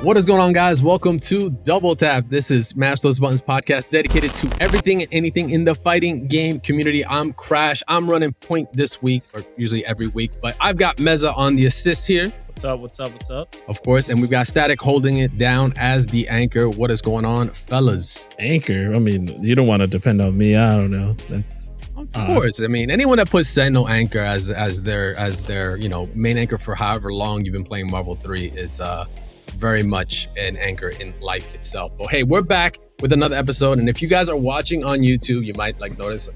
What is going on, guys? Welcome to Double Tap. This is Smash Those Buttons podcast dedicated to everything and anything in the fighting game community. I'm Crash. I'm running point this week, or usually every week, but I've got Meza on the assist here. What's up? Of course, and we've got Static holding it down as the anchor. What is going on, fellas? Anchor? I mean, you don't want to depend on me. I don't know. That's of course. I mean, anyone that puts Sentinel Anchor as their main anchor for however long you've been playing Marvel 3 is very much an anchor in life itself. But hey, we're back with another episode, and if you guys are watching on YouTube, you might notice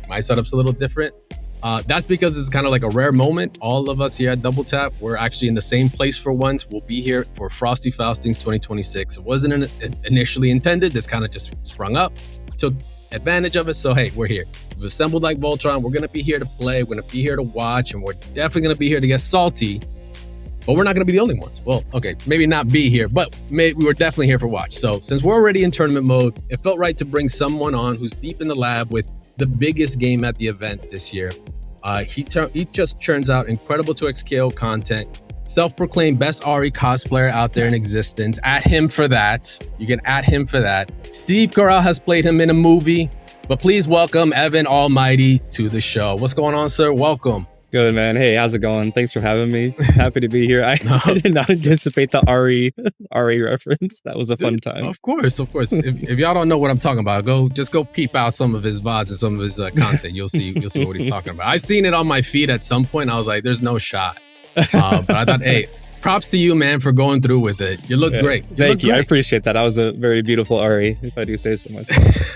my setup's a little different. That's because it's kind of like a rare moment. All of us here at Double Tap, we're actually in the same place for once. We'll be here for Frosty Faustings 2026. It wasn't initially intended. This kind of just sprung up, took advantage of it. So hey, we're here. We've assembled like Voltron. We're gonna be here to play. We're gonna be here to watch, and we're definitely gonna be here to get salty. But we're not gonna be the only ones. Well, okay, maybe not be here, but we were definitely here for watch. So since we're already in tournament mode, it felt right to bring someone on who's deep in the lab with the biggest game at the event this year. He just churns out incredible 2XKO content. Self-proclaimed best Ari cosplayer out there in existence. At him for that. You can at him for that. Steve Carell has played him in a movie. But please welcome Evan Almighty to the show. What's going on, sir? Welcome. Good, man. Hey, how's it going? Thanks for having me. Happy to be here. I did not anticipate the Ari reference. That was a fun time. Of course. If y'all don't know what I'm talking about, go peep out some of his VODs and some of his content. You'll see what he's talking about. I've seen it on my feed at some point. I was like, there's no shot. But I thought, hey, props to you, man, for going through with it. You look great. Thank you. I appreciate that. That was a very beautiful Ari, if I do say so myself.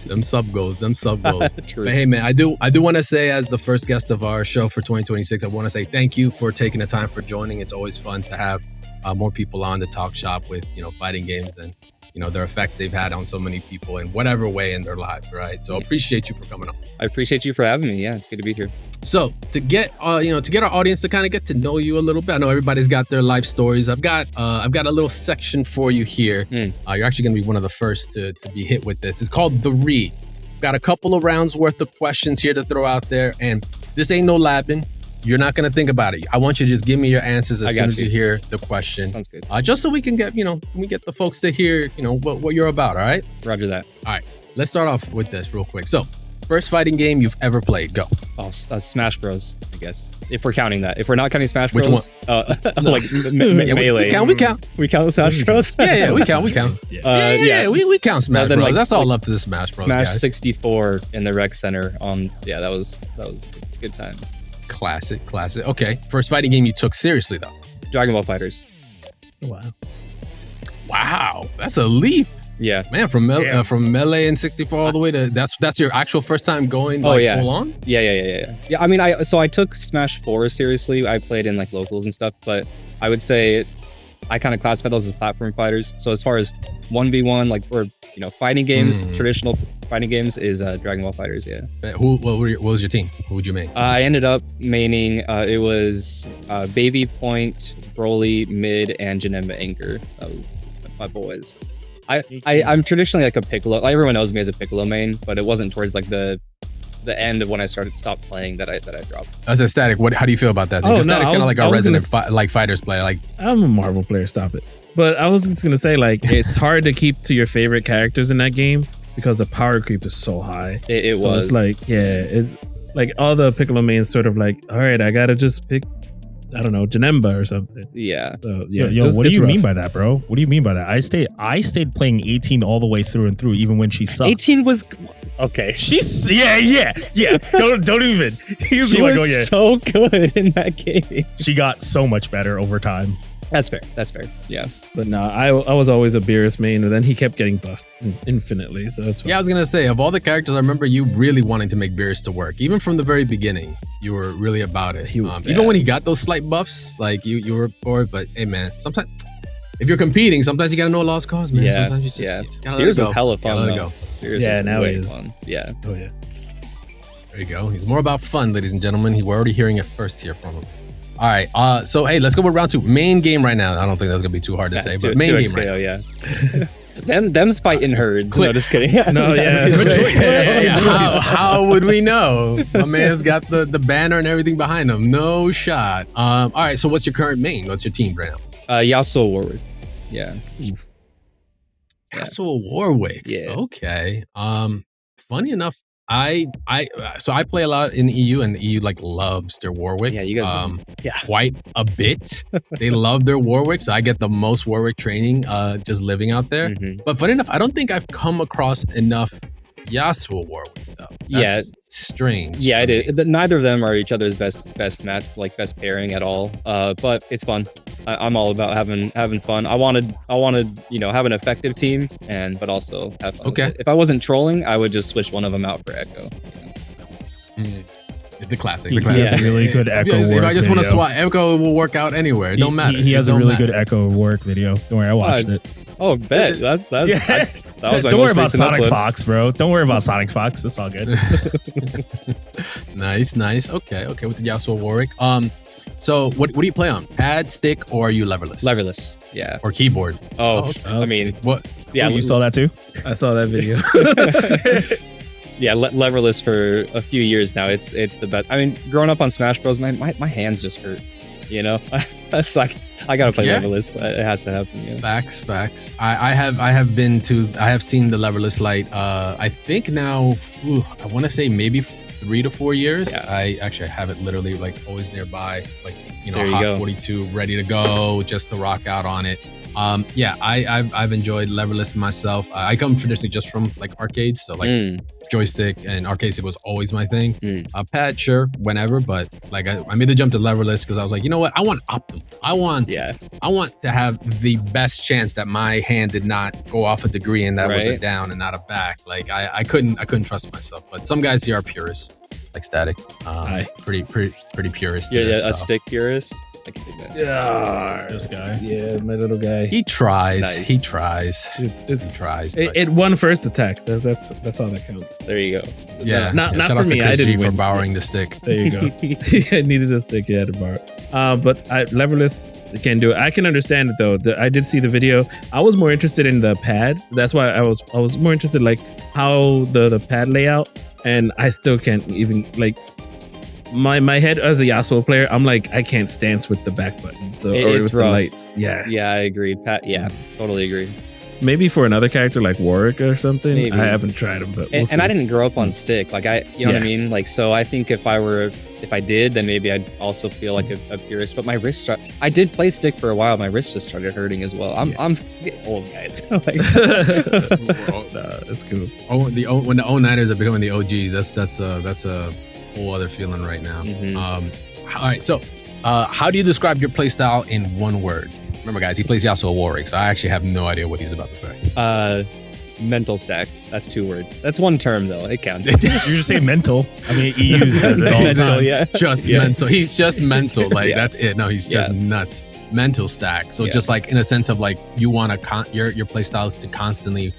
Them sub goals. But hey, man, I do want to say, as the first guest of our show for 2026, I want to say thank you for taking the time for joining. It's always fun to have more people on to talk shop with, fighting games and, their effects they've had on so many people in whatever way in their lives, right? So appreciate you for coming on. I appreciate you for having me. Yeah, it's good to be here. So to get our audience to kind of get to know you a little bit, I know everybody's got their life stories. I've got a little section for you here. You're actually going to be one of the first to be hit with this. It's called The Read. Got a couple of rounds worth of questions here to throw out there, and this ain't no labbing. You're not going to think about it. I want you to just give me your answers as soon as you hear the question. Sounds good. Just so we can get, we get the folks to hear, what you're about, all right? Roger that. All right, let's start off with this real quick. So, first fighting game you've ever played, go. Oh, Smash Bros, I guess. If we're counting that. If we're not counting Smash Bros. Which one? Melee. We count. We count Smash Bros? Yeah, we count. We count Smash Bros. Then That's all up to the Smash Bros, Smash guys. 64 in the rec center. That was good times. Classic. Okay, first fighting game you took seriously, though. Dragon Ball Fighters. Wow, that's a leap. Yeah, man, from Melee and 64 all the way to that's your actual first time going full on. Yeah. I mean, I took Smash 4 seriously. I played in like locals and stuff, but I would say I kind of classify those as platform fighters. So as far as 1v1, like for fighting games, traditional fighting games is Dragon Ball Fighters. Yeah. What was your team? Who would you main? I ended up maining. It was Baby Point, Broly, Mid, and Janemba Anchor. That was my boys. I'm traditionally like a Piccolo. Everyone knows me as a Piccolo main, but it wasn't towards like the end of when I stopped playing that I dropped. As a Static, how do you feel about that? Because Static's kind of like a resident fighters player. Like, I'm a Marvel player. Stop it. But I was just gonna say, like, it's hard to keep to your favorite characters in that game because the power creep is so high. So it's like, it's like all the Piccolo mains sort of like, all right, I gotta just pick, I don't know, Janemba or something. Yeah. So, what do you mean by that, bro? What do you mean by that? I stayed playing 18 all the way through and through, even when she sucked. 18 was okay. She's yeah. Don't even. She was so good in that game. She got so much better over time. That's fair. Yeah. But no, I was always a Beerus main, and then he kept getting busted infinitely. So it's fine. Yeah, I was gonna say, of all the characters, I remember you really wanting to make Beerus to work, even from the very beginning. You were really about it. He was even when he got those slight buffs, like you were for it. But hey, man, sometimes if you're competing, sometimes you gotta know a lost cause, man. Yeah. Sometimes you just gotta let Beerus it go. is hella fun. Let it go. Now he is. Fun. Yeah. Oh yeah. There you go. He's more about fun, ladies and gentlemen. We're already hearing it first here from him. All right, so hey, let's go with round 2. Main game right now. I don't think that's gonna be too hard to say, but main game right now. Yeah. Them's fighting herds. No, just kidding. No, yeah. How would we know? My man's got the banner and everything behind him. No shot. All right, so what's your current main? What's your team right now? Yasuo Warwick. Yeah. Castle Warwick. Yeah. Okay. Funny enough, I play a lot in the EU, and the EU like loves their Warwick. Yeah, you guys. Quite a bit. They love their Warwick, so I get the most Warwick training just living out there. Mhm. But funny enough, I don't think I've come across enough Yasuo Warwick though. That's strange. Yeah, for it is. me. But neither of them are each other's best match, like best pairing at all. But it's fun. I'm all about having fun. I wanted have an effective team, but also have fun. Okay. If I wasn't trolling, I would just switch one of them out for Echo. The classic. He The has classic. a really good Echo If work I just want to video. swap, Echo will work out anywhere. It don't matter. He has It a don't really matter. good Echo work video. Don't worry, I watched it. Oh, bet that was my Don't worry most about recent Sonic upload. Fox, bro. Don't worry about Sonic Fox. That's all good. Nice. Okay, with the Yasuo Warwick. So what do you play on? Pad, stick, or are you leverless? Leverless. Yeah. Or keyboard? Oh, okay. I mean, What? yeah. You saw that too? I saw that video. Yeah, leverless for a few years now. It's the best. I mean, growing up on Smash Bros, my hands just hurt. You know, that's like I gotta play leverless. It has to happen. Yeah. Facts. I have seen the leverless light. I think now. I want to say maybe 3 to 4 years. Yeah. I actually have it literally like always nearby, like There you hot go. 42 ready to go, just to rock out on it. I've enjoyed leverless myself. I come traditionally just from like arcades, so like joystick and arcade stick was always my thing. Pad, sure, whenever, but like I made the jump to leverless because I was like, you know what, I want optimal. I want to have the best chance that my hand did not go off a degree and that was a Right. down and not a back. Like I couldn't trust myself. But some guys here are purists, like Static. Pretty purist. to You're this, a so. stick purist. I can do that. Yeah, This guy. yeah, my little guy. He tries. Nice. He tries. It's He tries. But it won first attack. That's all that counts. There you go. Not Shout for out to me. I Chris G didn't for win. borrowing the stick. There you go. I needed a stick. Yeah, to borrow. But leverless can do it. I can understand it though. I did see the video. I was more interested in the pad. That's why I was more interested like how the pad layout. And I still can't even like my head as a Yasuo player. I'm like I can't stance with the back button. So or It's with rough. the lights. Yeah. Yeah, I agree. Yeah, totally agree. Maybe for another character like Warwick or something. Maybe. I haven't tried him, but we'll And I see. didn't grow up on stick. Like you know what I mean? Like, so I think if I did, then maybe I'd also feel like a purist. But my wrist, I did play stick for a while. My wrist just started hurting as well. I'm getting old, guys. Like, That's cool. When the 09ers are becoming the OGs, that's a whole other feeling right now. Mhm. All right, so how do you describe your playstyle in one word? Remember, guys, he plays Yasuo Warwick, so I actually have no idea what he's about to say. mental stack. That's 2 words. That's 1 term though. It counts. You just say mental. I mean, he uses it all the Mental, time. yeah. Just mental. He's just mental. Like Yeah. that's it. No, he's just nuts. Mental stack. So Yeah. just like in a sense of like you want to your play styles to constantly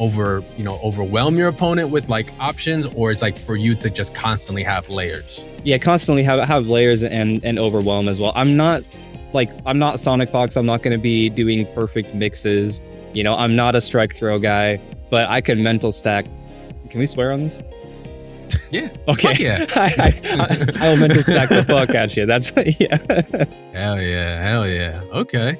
overwhelm your opponent with like options, or it's like for you to just constantly have layers. Yeah, constantly have layers and overwhelm as well. I'm not Sonic Fox. I'm not going to be doing perfect mixes. You know, I'm not a strike throw guy, but I can mental stack. Can we swear on this? Yeah. Okay. Fuck yeah. I will mental stack the fuck at you. That's Hell yeah. Okay.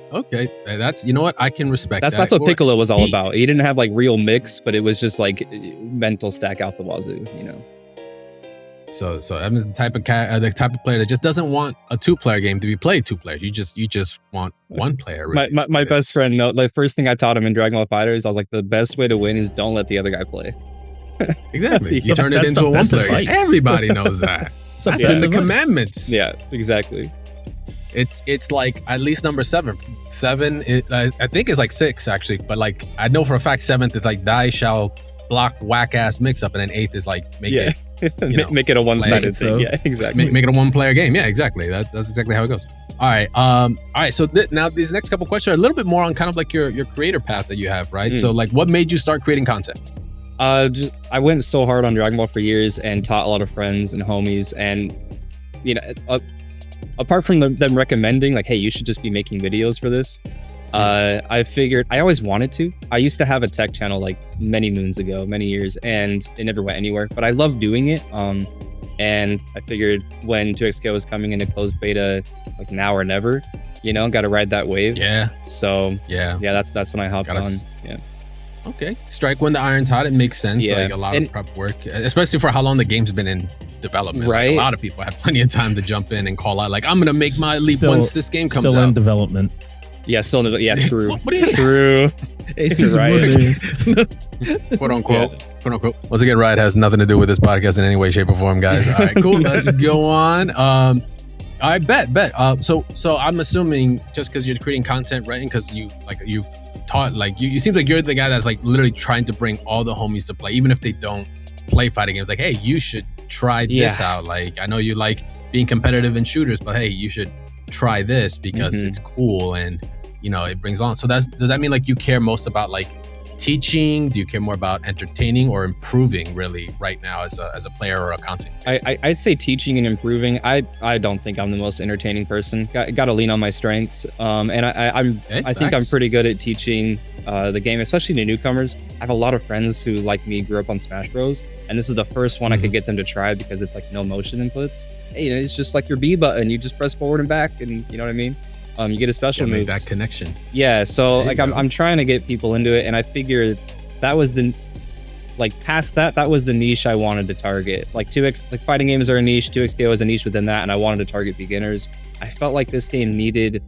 That's, you know what? I can respect that. That's what Or- Piccolo was all he- about. He didn't have like real mix, but it was just like mental stack out the wazoo, you know. So Evan's the type of player that just doesn't want a 2-player game to be played 2 players. You just want 1 player. Really, My best friend, the first thing I taught him in Dragon Ball FighterZ, I was like, the best way to win is don't let the other guy play. Exactly. You Yeah, turn it that's into the a best 1-player game. advice. Everybody knows that. That's Yeah. in the commandments. Yeah, exactly. It's like at least number 7. 7, I think it's like 6 actually, but like I know for a fact 7th is like thy shall block whack ass mix up, and then 8th is like make Yeah. it know, Make it a one-sided so. thing. Yeah, exactly. make it a 1-player game. Yeah, exactly. That's exactly how it goes. All right. So now these next couple questions are a little bit more on kind of like your creator path that you have, right? So like, what made you start creating content? I went so hard on Dragon Ball for years and taught a lot of friends and homies, and you know, apart from them recommending like, hey, you should just be making videos for this. I figured I always wanted to. I used to have a tech channel like many moons ago, many years, and it never went anywhere. But I love doing it. And I figured when 2XKO was coming into closed beta, like now or never, you know, got to ride that wave. Yeah. So yeah, that's when I hopped on. Yeah. Okay. Strike when the iron's hot. It makes sense. Yeah. Like a lot of prep work, especially for how long the game's been in development. Right. Like a lot of people have plenty of time to jump in and call out, like, I'm going to make my leap once this game comes Still out. in development. Yeah, still in yeah, true. What are you True. Ace You're right. quote unquote. Quote unquote. Once again, Riot has nothing to do with this podcast in any way, shape, or form, guys. All right, cool. Let's go on. All right, bet. So I'm assuming just because you're creating content, right? And because you taught, like you seems like you're the guy that's like literally trying to bring all the homies to play, even if they don't play fighting games. Like, hey, you should try this out. Like, I know you like being competitive in shooters, but hey, you should try this because it's cool and you know it brings on. So does that mean like you care most about like teaching? Do you care more about entertaining or improving really right now as a player or a content? I'd say teaching and improving. I don't think I'm the most entertaining person. Got to lean on my strengths. And I think I'm pretty good at teaching the game, especially to newcomers. I have a lot of friends who, like me, grew up on Smash Bros. And this is the first one I could get them to try because it's like no motion inputs. Hey, you know, it's just like your B button. You just press forward and back, and you know what I mean. You get a special move. Make that connection. Yeah, so like I'm trying to get people into it, and I figured that was the past that was the niche I wanted to target. Like fighting games are a niche, 2XKO is a niche within that, and I wanted to target beginners. I felt like this game needed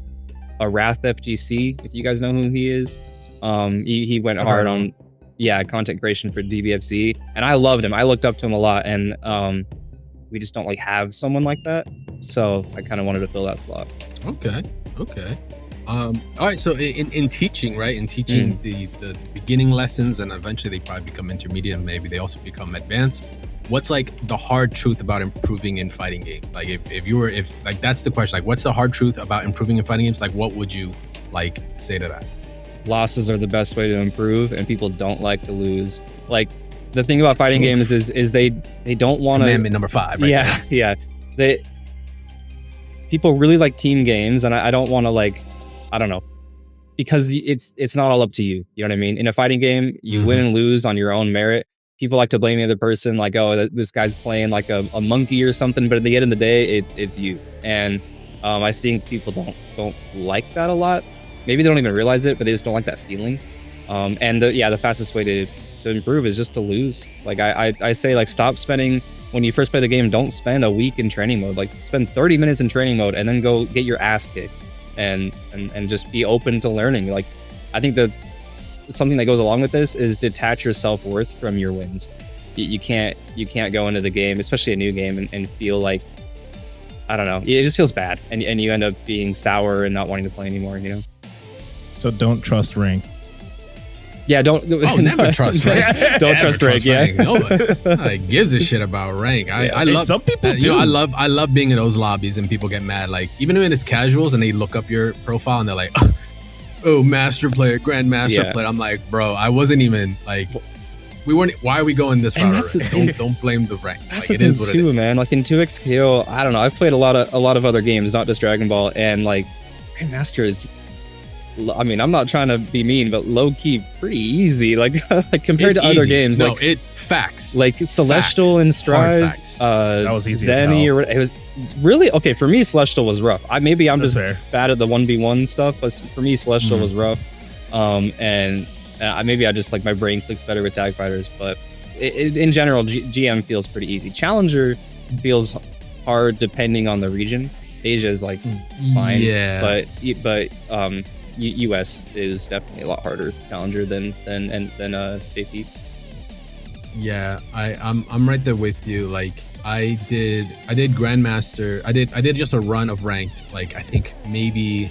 a Wrath FGC, if you guys know who he is. He went hard on content creation for DBFZ, and I loved him. I looked up to him a lot, and we just don't like have someone like that. So I kind of wanted to fill that slot. Okay. All right. So in teaching, right? In teaching the beginning lessons, and eventually they probably become intermediate, and maybe they also become advanced. What's like the hard truth about improving in fighting games? Like if like that's the question. Like, what's the hard truth about improving in fighting games? Like, what would you like say to that? Losses are the best way to improve, and people don't like to lose. Like the thing about fighting games is they don't want to. Commandment number 5. Right yeah. People really like team games, and I don't want to I don't know, because it's not all up to you. You know what I mean? In a fighting game, you win and lose on your own merit. People like to blame the other person, like, oh, this guy's playing like a monkey or something. But at the end of the day, it's you. And I think people don't like that a lot. Maybe they don't even realize it, but they just don't like that feeling. And the fastest way to improve is just to lose. Like I say, like, stop spending. When you first play the game, don't spend a week in training mode. Like, spend 30 minutes in training mode and then go get your ass kicked and just be open to learning. Like, I think that something that goes along with this is detach your self-worth from your wins. You can't go into the game, especially a new game, and feel like, I don't know, it just feels bad. And you end up being sour and not wanting to play anymore, you know? So don't trust rank. Yeah, don't. Oh, never trust rank. Don't trust rank. Yeah, nobody gives a shit about rank. I love some people. You know, I love being in those lobbies and people get mad. Like, even when it's casuals and they look up your profile and they're like, "Oh, master player, grandmaster player." I'm like, bro, I wasn't even like. We weren't. Why are we going this route? Don't blame the rank. That's like, the thing too, man. Like in 2XKO, I don't know. I've played a lot of other games, not just Dragon Ball, and like grandmaster is. I mean, I'm not trying to be mean, but low key pretty easy. Like compared to other games. No, like facts. Like Celestial and Strive. That was easy. Zenny or it was really okay for me. Celestial was rough. Maybe I'm just bad at the 1v1 stuff, but for me, Celestial was rough. And maybe I just like my brain clicks better with tag fighters, but in general, GM feels pretty easy. Challenger feels hard depending on the region. Asia is like fine, but US is definitely a lot harder Challenger than JP. Yeah, I'm right there with you. Like I did Grandmaster. I did just a run of ranked. Like I think maybe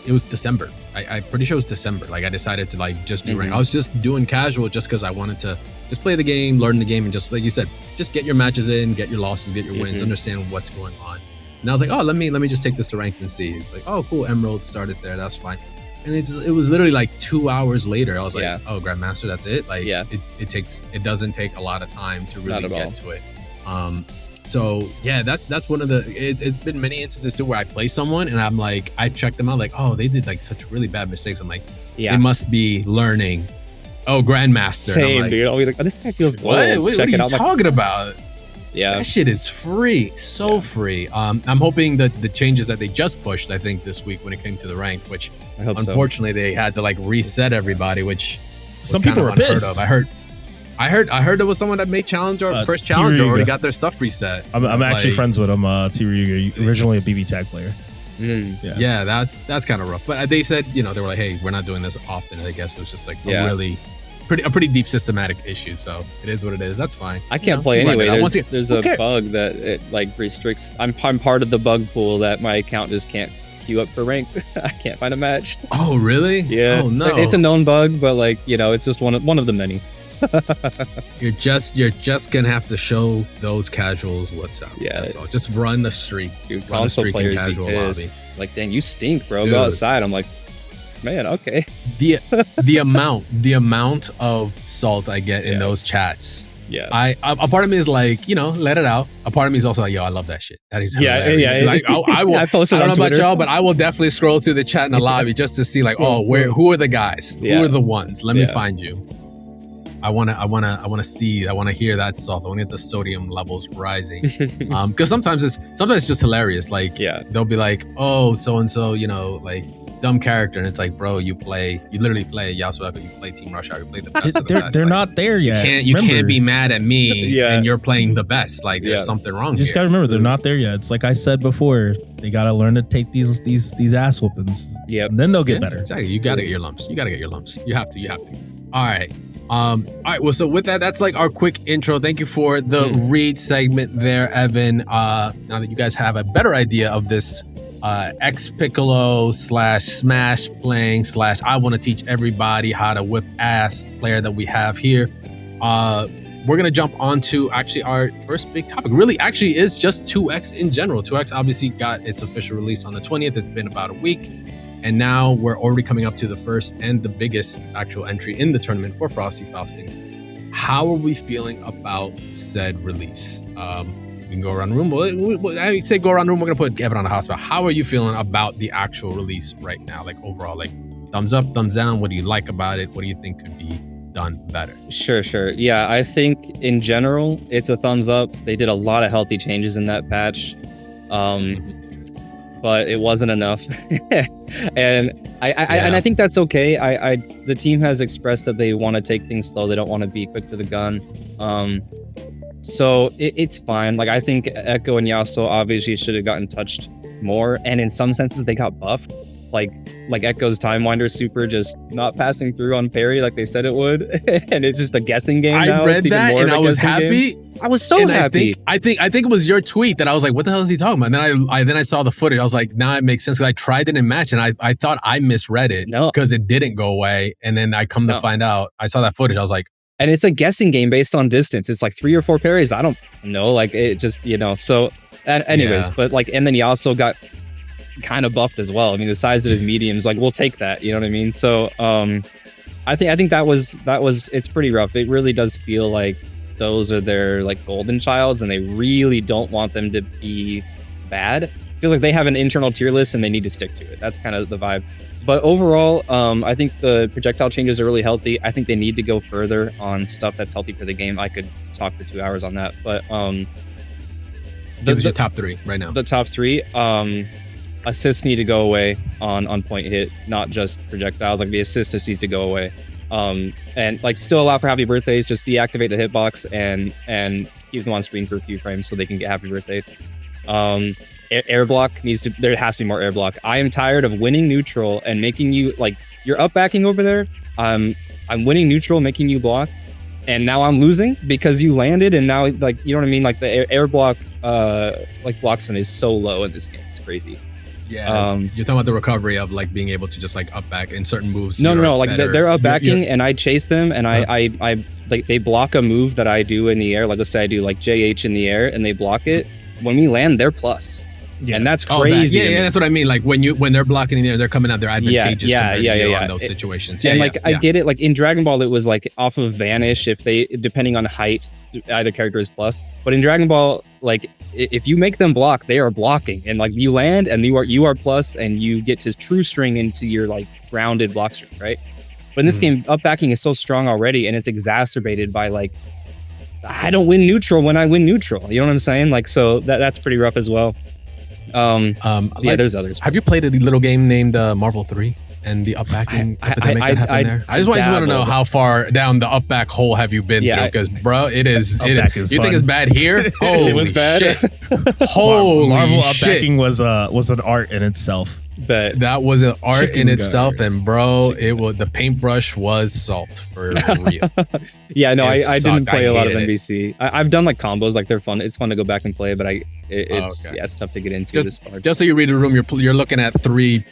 it was December. I'm pretty sure it was December. Like I decided to like just do rank. I was just doing casual just because I wanted to just play the game, learn the game, and just like you said, just get your matches in, get your losses, get your wins, understand what's going on. And I was like, oh, let me just take this to ranked and see. It's like, oh, cool, Emerald started there. That's fine. And it was literally like 2 hours later. I was like, oh, Grandmaster, that's it. Like, it doesn't take a lot of time to really get to it. So yeah, that's one of the. It's been many instances too where I play someone and I'm like, I've checked them out, like, oh, they did like such really bad mistakes. I'm like, they must be learning Oh, Grandmaster. And I'm Same, like, dude. I'll be like, oh, this guy feels gold. what Check are it you out. talking about? Yeah. That shit is free, free. I'm hoping that the changes that they just pushed, I think this week when it came to the rank, which I hope so. unfortunately they had to like reset everybody, which was Some kind people of were unheard pissed. of. I heard there was someone that made challenger first challenger T-Ryuga. already got their stuff reset. I'm actually Like, friends with him. T-Ryuga, originally a BB tag player. Yeah, that's kind of rough. But they said, they were like, hey, we're not doing this often. I guess it was just like a pretty deep systematic issue. So it is what it is. That's fine. I can't play right anyway. now. There's Who a cares? bug that it like restricts. I'm part of the bug pool that my account just can't queue up for rank. I can't find a match. Oh, really? Yeah. Oh, no. Like, it's a known bug, but like, it's just one of the many. You're just gonna have to show those casuals what's up. Yeah. That's all. Just run the streak. Dude, Run a console streak in players be casual pissed. lobby. Like, dang, you stink, bro. Dude. Go outside. I'm like, man, okay. The amount of salt I get in those chats. Yeah. A part of me is like, let it out. A part of me is also like, yo, I love that shit. That is hilarious. Yeah. Like, I will. I posted I don't on know about Twitter. y'all, but I will definitely scroll through the chat in the lobby just to see like, who are the guys? Yeah. Who are the ones? Let me Yeah. find you. I wanna hear that salt. I wanna get the sodium levels rising. Because sometimes it's just hilarious. Like they'll be like, oh, so and so, like dumb character, and it's like, bro, you literally play Yasuo, you play Team Rush Hour, you play the best of the best. They're Like, not there yet. You can't be mad at me Yeah. and you're playing the best. Like there's something wrong You just here. gotta remember they're not there yet. It's like I said before, they gotta learn to take these ass whoopings. Yep. And then they'll get better. Exactly. You gotta get your lumps. You have to. All right. Well, so with that, that's like our quick intro. Thank you for the read segment there, Evan. Now that you guys have a better idea of this X Piccolo / Smash playing / I want to teach everybody how to whip ass player that we have here, we're gonna jump onto actually our first big topic. Really, actually, is just 2X in general. 2X obviously got its official release on the 20th. It's been about a week. And now we're already coming up to the first and the biggest actual entry in the tournament for Frosty Faustings. How are we feeling about said release? We can go around the room. I say go around the room. We're going to put Evan on the hospital. How are you feeling about the actual release right now? Like overall, like thumbs up, thumbs down. What do you like about it? What do you think could be done better? Sure. Yeah, I think in general, it's a thumbs up. They did a lot of healthy changes in that patch. But it wasn't enough, and I think that's okay. The team has expressed that they want to take things slow. They don't want to be quick to the gun, so it's fine. Like I think Echo and Yasuo obviously should have gotten touched more, and in some senses they got buffed. Like Echo's Time Winder super just not passing through on parry like they said it would, and it's just a guessing game. I now. read It's even that more and of a I was guessing happy. game. I was so And happy. I think it was your tweet that I was like, what the hell is he talking about? And then I saw the footage. I was like, now it makes sense because I tried it in match and I thought I misread it because it didn't go away. And then I come to find out, I saw that footage. I was like, and it's a guessing game based on distance. It's like 3 or 4 parries. I don't know. Like it just, so anyways, but like, and then he also got kind of buffed as well. I mean, the size of his mediums, like we'll take that, you know what I mean? So, I think that was, it's pretty rough. It really does feel like those are their like golden childs and they really don't want them to be bad. It feels like they have an internal tier list and they need to stick to it. That's kind of the vibe. But overall, I think the projectile changes are really healthy. I think they need to go further on stuff that's healthy for the game. I could talk for 2 hours on that, but give us your top 3 right now. The top 3, assists need to go away on point hit, not just projectiles. Like the assist just needs to go away. And like still allow for happy birthdays, just deactivate the hitbox and keep them on screen for a few frames so they can get happy birthday. Air block there has to be more air block. I am tired of winning neutral and making you like you're up backing over there. I'm winning neutral, making you block, and now I'm losing because you landed and now like you know what I mean? Like the air block like block stun is so low in this game. It's crazy. Yeah, you're talking about the recovery of like being able to just like up back in certain moves. No. Like they're up backing, and I chase them, and I like they block a move that I do in the air. Like let's say I do like JH in the air, and they block it. When we land, they're plus, and that's crazy. Yeah, that's what I mean. Like when they're blocking in the air, they're coming out. They're advantageous. compared to you on those situations. And I get it. Like in Dragon Ball, it was like off of vanish if they depending on height. Either character is plus, but in Dragon Ball, like if you make them block, they are blocking, and like you land and you are plus, and you get to true string into your like grounded block string, right? But in this game, up backing is so strong already, and it's exacerbated by like, I don't win neutral when I win neutral. You know what I'm saying? Like, so that's pretty rough as well. There's others. Have you played a little game named Marvel 3 and the up backing epidemic that happened there? I just want to know how far down the up back hole have you been through? Because bro, it is. You think it's bad here? Holy it was bad. Shit! Holy Marvel up shit! backing was an art in itself. But that was an art in itself, and bro, the paintbrush was salt for real. Yeah, no, I didn't play a lot of NBC. I've done like combos, like they're fun. It's fun to go back and play, but it's tough to get into this part. Just so you read the room, you're looking at three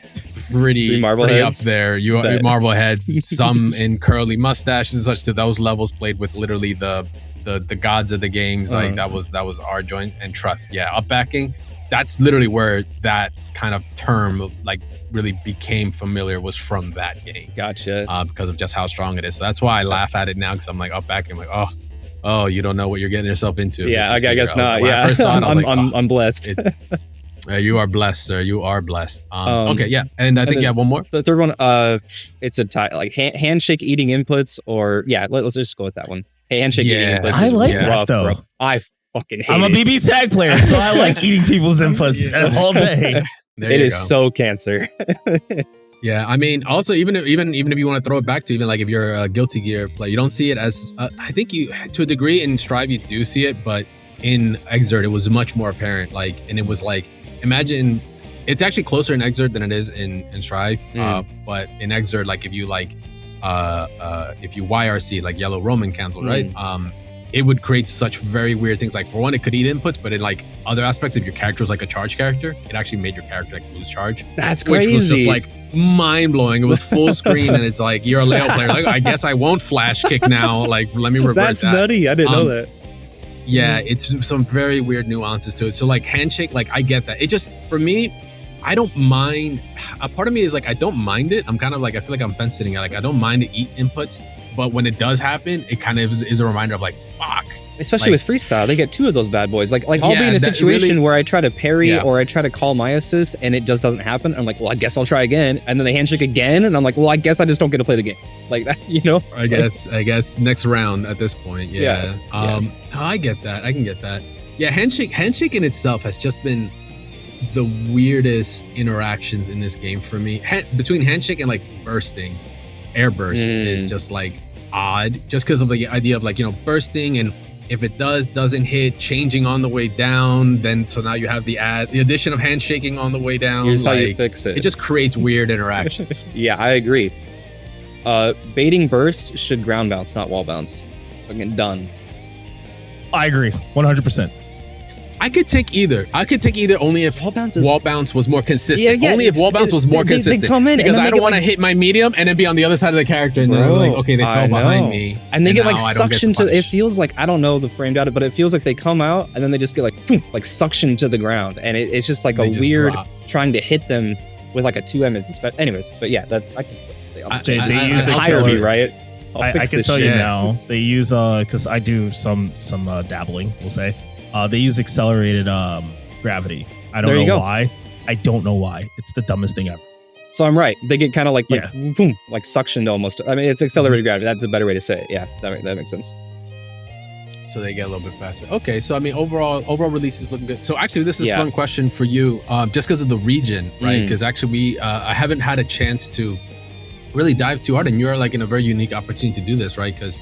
marble heads up there. You marble heads, some in curly mustaches and such. To those levels, played with literally the gods of the games. Like that was our joint. And trust, up backing. That's literally where that kind of term like really became familiar, was from that game. Gotcha. Because of just how strong it is. So that's why I laugh at it now, because I'm like up backing, like oh, you don't know what you're getting yourself into. Yeah, I guess not. When I first saw it, I was I'm blessed. You are blessed, sir. You are blessed. Okay, yeah, and I think you have one more. The third one, it's a tie, like handshake eating inputs, or let's just go with that one. Handshake eating inputs. I like that rough, though. Bro. I fucking hate I'm a BB tag player, so I like eating people's inputs all day. It is so cancer. Yeah, I mean, also even if you want to throw it back to even like if you're a Guilty Gear player, you don't see it as I think you to a degree in Strive you do see it, but in Exert it was much more apparent. Like, and it was like, imagine it's actually closer in Exert than it is in Strive. But in Exert, like if you YRC like yellow Roman cancel, right? It would create such very weird things. Like for one, it could eat inputs, but in like other aspects, if your character was like a charge character, it actually made your character like lose charge. That's crazy. Which was just like mind blowing. It was full screen, and it's like you're a Leo player. Like, I guess I won't flash kick now. Like, let me revert That's that. nutty. I didn't know that. Yeah, it's some very weird nuances to it. So like handshake, like I get that. It just, for me, I don't mind. A part of me is like, I don't mind it. I'm kind of like, I feel like I'm fence sitting. Like I don't mind to eat inputs. But when it does happen, it kind of is a reminder of like, fuck. Especially with freestyle, they get two of those bad boys. Like I'll be in a situation where I try to parry or I try to call my assist and it just doesn't happen. I'm like, well, I guess I'll try again. And then they handshake again. And I'm like, well, I guess I just don't get to play the game. Like that, you know? I guess next round at this point. Yeah. I get that. I can get that. Yeah, handshake in itself has just been the weirdest interactions in this game for me. Between handshake and like bursting, air burst is just like odd, just because of the idea of like, you know, bursting, and if it doesn't hit, changing on the way down, then so now you have the addition of handshaking on the way down. Here's how you fix it. It just creates weird interactions. Yeah, I agree. Baiting burst should ground bounce, not wall bounce. Fucking done. I agree, 100%. I could take either. Only if wall bounce was more consistent. Yeah, only if wall bounce was more consistent. They come in because I don't want to hit my medium and then be on the other side of the character and they're like, okay, they fell behind me. And they get like suction to. It feels like, I don't know the frame data, but it feels like they come out and then they just get like suction to the ground, and it's just like a weird trying to hit them with like a 2M is the anyways. But yeah, that I can. They use accelerate, right? I can tell you now. They use because I do some dabbling. We'll say. They use accelerated gravity. I don't know why. I don't know why. It's the dumbest thing ever. So I'm right. They get kind of like boom, like suctioned almost. I mean, it's accelerated gravity. That's a better way to say it. Yeah, that makes sense. So they get a little bit faster. Okay, so I mean, overall release is looking good. So actually, this is one question for you, just because of the region, right? Because actually, I haven't had a chance to really dive too hard, and you're like in a very unique opportunity to do this, right? Because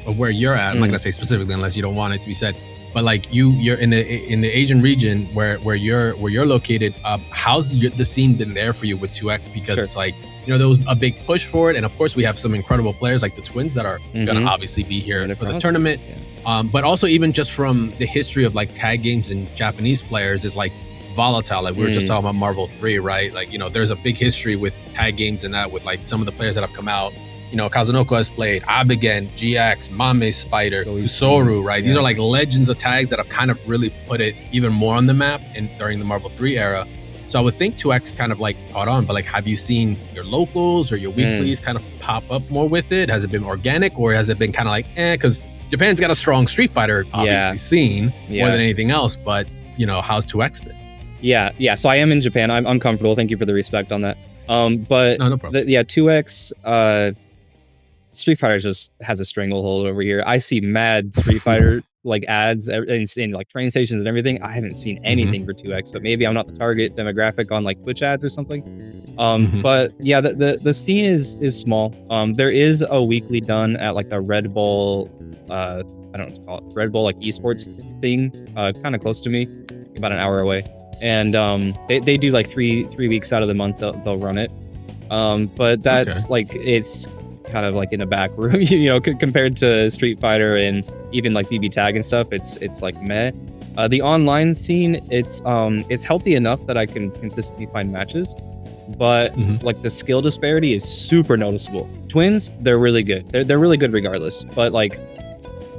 of where you're at. I'm not gonna say specifically unless you don't want it to be said, but like you're in the Asian region where you're located. How's the scene been there for you with 2X? Because it's like, you know, there was a big push for it, and of course we have some incredible players like the Twins that are gonna obviously be here for the tournament. But also even just from the history of like tag games and Japanese players is like volatile. Like we were just talking about Marvel 3, right? Like, you know, there's a big history with tag games and that with like some of the players that have come out. You know, Kazunoko has played, Abigen, GX, Mame Spider, Usoru, right? These are like legends of tags that have kind of really put it even more on the map during the Marvel 3 era. So I would think 2X kind of like caught on, but like, have you seen your locals or your weeklies kind of pop up more with it? Has it been organic, or has it been kind of like, because Japan's got a strong Street Fighter, obviously, scene more than anything else, but, you know, how's 2X been? Yeah. So I am in Japan. I'm comfortable. Thank you for the respect on that. But No problem. 2X Street Fighter just has a stranglehold over here. I see mad Street Fighter like ads in like train stations and everything. I haven't seen anything for 2X, but maybe I'm not the target demographic on like Twitch ads or something. But yeah, the scene is small. There is a weekly done at like a Red Bull, I don't know what to call it, Red Bull like esports thing, kind of close to me, about an hour away. And they do like three weeks out of the month they'll run it. But that's like, it's kind of like in a back room, compared to Street Fighter and even like BB Tag and stuff. It's like meh. The online scene, it's healthy enough that I can consistently find matches, but like the skill disparity is super noticeable. Twins, they're really good. They're really good regardless. But like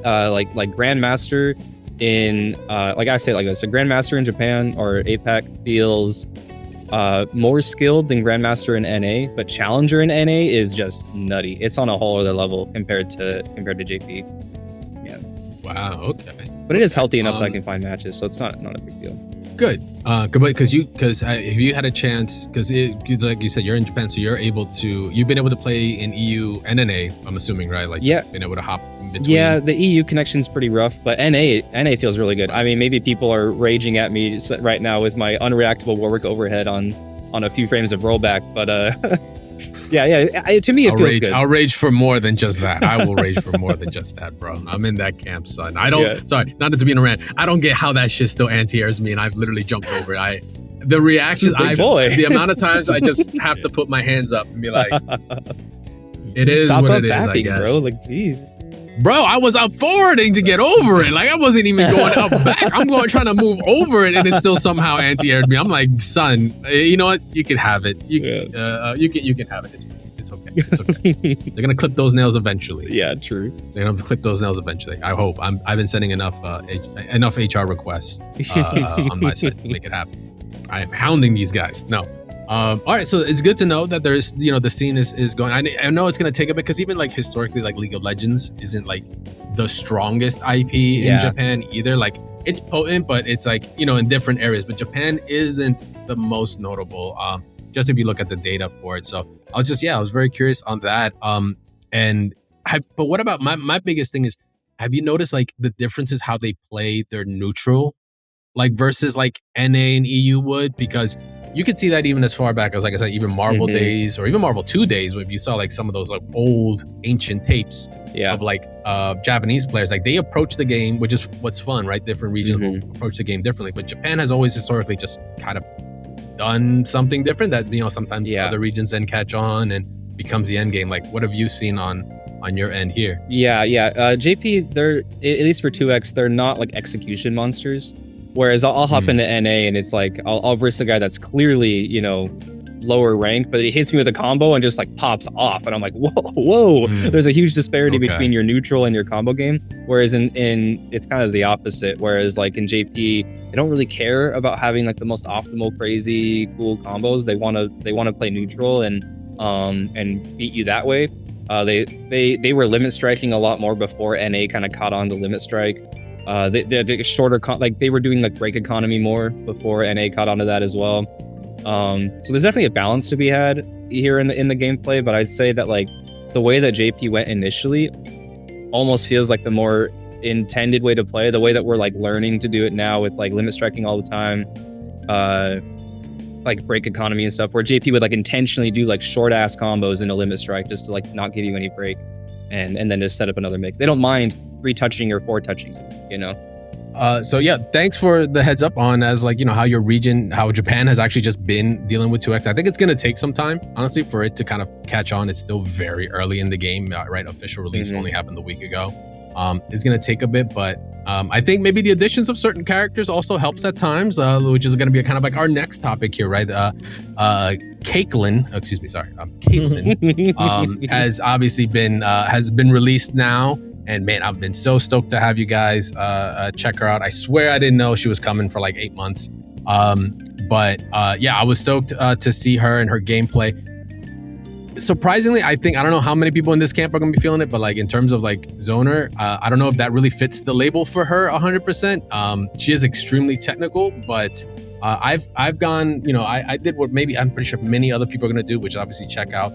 Grandmaster in like I say it like this, a Grandmaster in Japan or APAC feels more skilled than Grandmaster in NA, but Challenger in NA is just nutty. It's on a whole other level compared to JP. Yeah. Wow. Okay. But it is healthy enough that I can find matches, so it's not a big deal. Good. Because if you had a chance, because like you said, you're in Japan, so you've been able to play in EU and NA. I'm assuming, right? Like, just been able to hop in between. Yeah, the EU connection's pretty rough, but NA feels really good. I mean, maybe people are raging at me right now with my unreactable Warwick overhead on a few frames of rollback, but to me it feels good. I'll rage for more than just that. I will rage for more than just that, bro. I'm in that camp, son. Sorry, not to be in a rant. I don't get how that shit still anti-airs me, and I've literally jumped over it. The reaction, the amount of times I just have to put my hands up and be like, it is what it is, I guess. Bro, like, jeez. Bro, I was up forwarding to get over it. Like, I wasn't even going up back. I'm trying to move over it, and it still somehow anti-aired me. I'm like, son, you know what? You can have it. You can have it. It's okay. It's okay. They're gonna clip those nails eventually. Yeah, true. They're gonna clip those nails eventually. I hope. I've been sending enough HR requests on my side to make it happen. I'm hounding these guys. No. All right, so it's good to know that there's, the scene is going. I know it's going to take a bit, because even like historically, like League of Legends isn't like the strongest IP in Japan either. Like, it's potent, but it's like, in different areas. But Japan isn't the most notable, just if you look at the data for it. So I was very curious on that. But what about my biggest thing is, have you noticed like the differences how they play their neutral, like versus like NA and EU would? Because you could see that even as far back as, like I said, even Marvel days or even Marvel 2 days, if you saw like some of those like old ancient tapes of like Japanese players, like they approach the game, which is what's fun, right? Different regions will approach the game differently. But Japan has always historically just kind of done something different that, sometimes other regions then catch on and becomes the end game. Like, what have you seen on your end here? JP, they're, at least for 2X, they're not like execution monsters. Whereas I'll hop into NA and it's like I'll verse a guy that's clearly, lower rank, but he hits me with a combo and just like pops off, and I'm like, whoa. There's a huge disparity between your neutral and your combo game. Whereas in it's kind of the opposite. Whereas like in JP, they don't really care about having like the most optimal, crazy, cool combos. They want to play neutral and beat you that way. They were limit striking a lot more before NA kind of caught on to limit strike. They had shorter, they were doing like break economy more before NA caught onto that as well. So there's definitely a balance to be had here in the gameplay, but I'd say that like the way that JP went initially almost feels like the more intended way to play, the way that we're like learning to do it now with like limit striking all the time, like break economy and stuff, where JP would like intentionally do like short ass combos in a limit strike just to like not give you any break, and then just set up another mix. They don't mind 3-touching or 4-touching, So thanks for the heads up on how Japan has actually just been dealing with 2X. I think it's going to take some time, honestly, for it to kind of catch on. It's still very early in the game, right? Official release only happened a week ago. It's going to take a bit, but I think maybe the additions of certain characters also helps at times, which is going to be kind of like our next topic here, right? Caitlyn has obviously been released now. And man, I've been so stoked to have you guys check her out. I swear I didn't know she was coming for like 8 months. But I was stoked to see her and her gameplay. Surprisingly, I don't know how many people in this camp are going to be feeling it, but like in terms of like Zoner, I don't know if that really fits the label for her 100%. She is extremely technical, but I've gone, I did what maybe I'm pretty sure many other people are going to do, which is obviously check out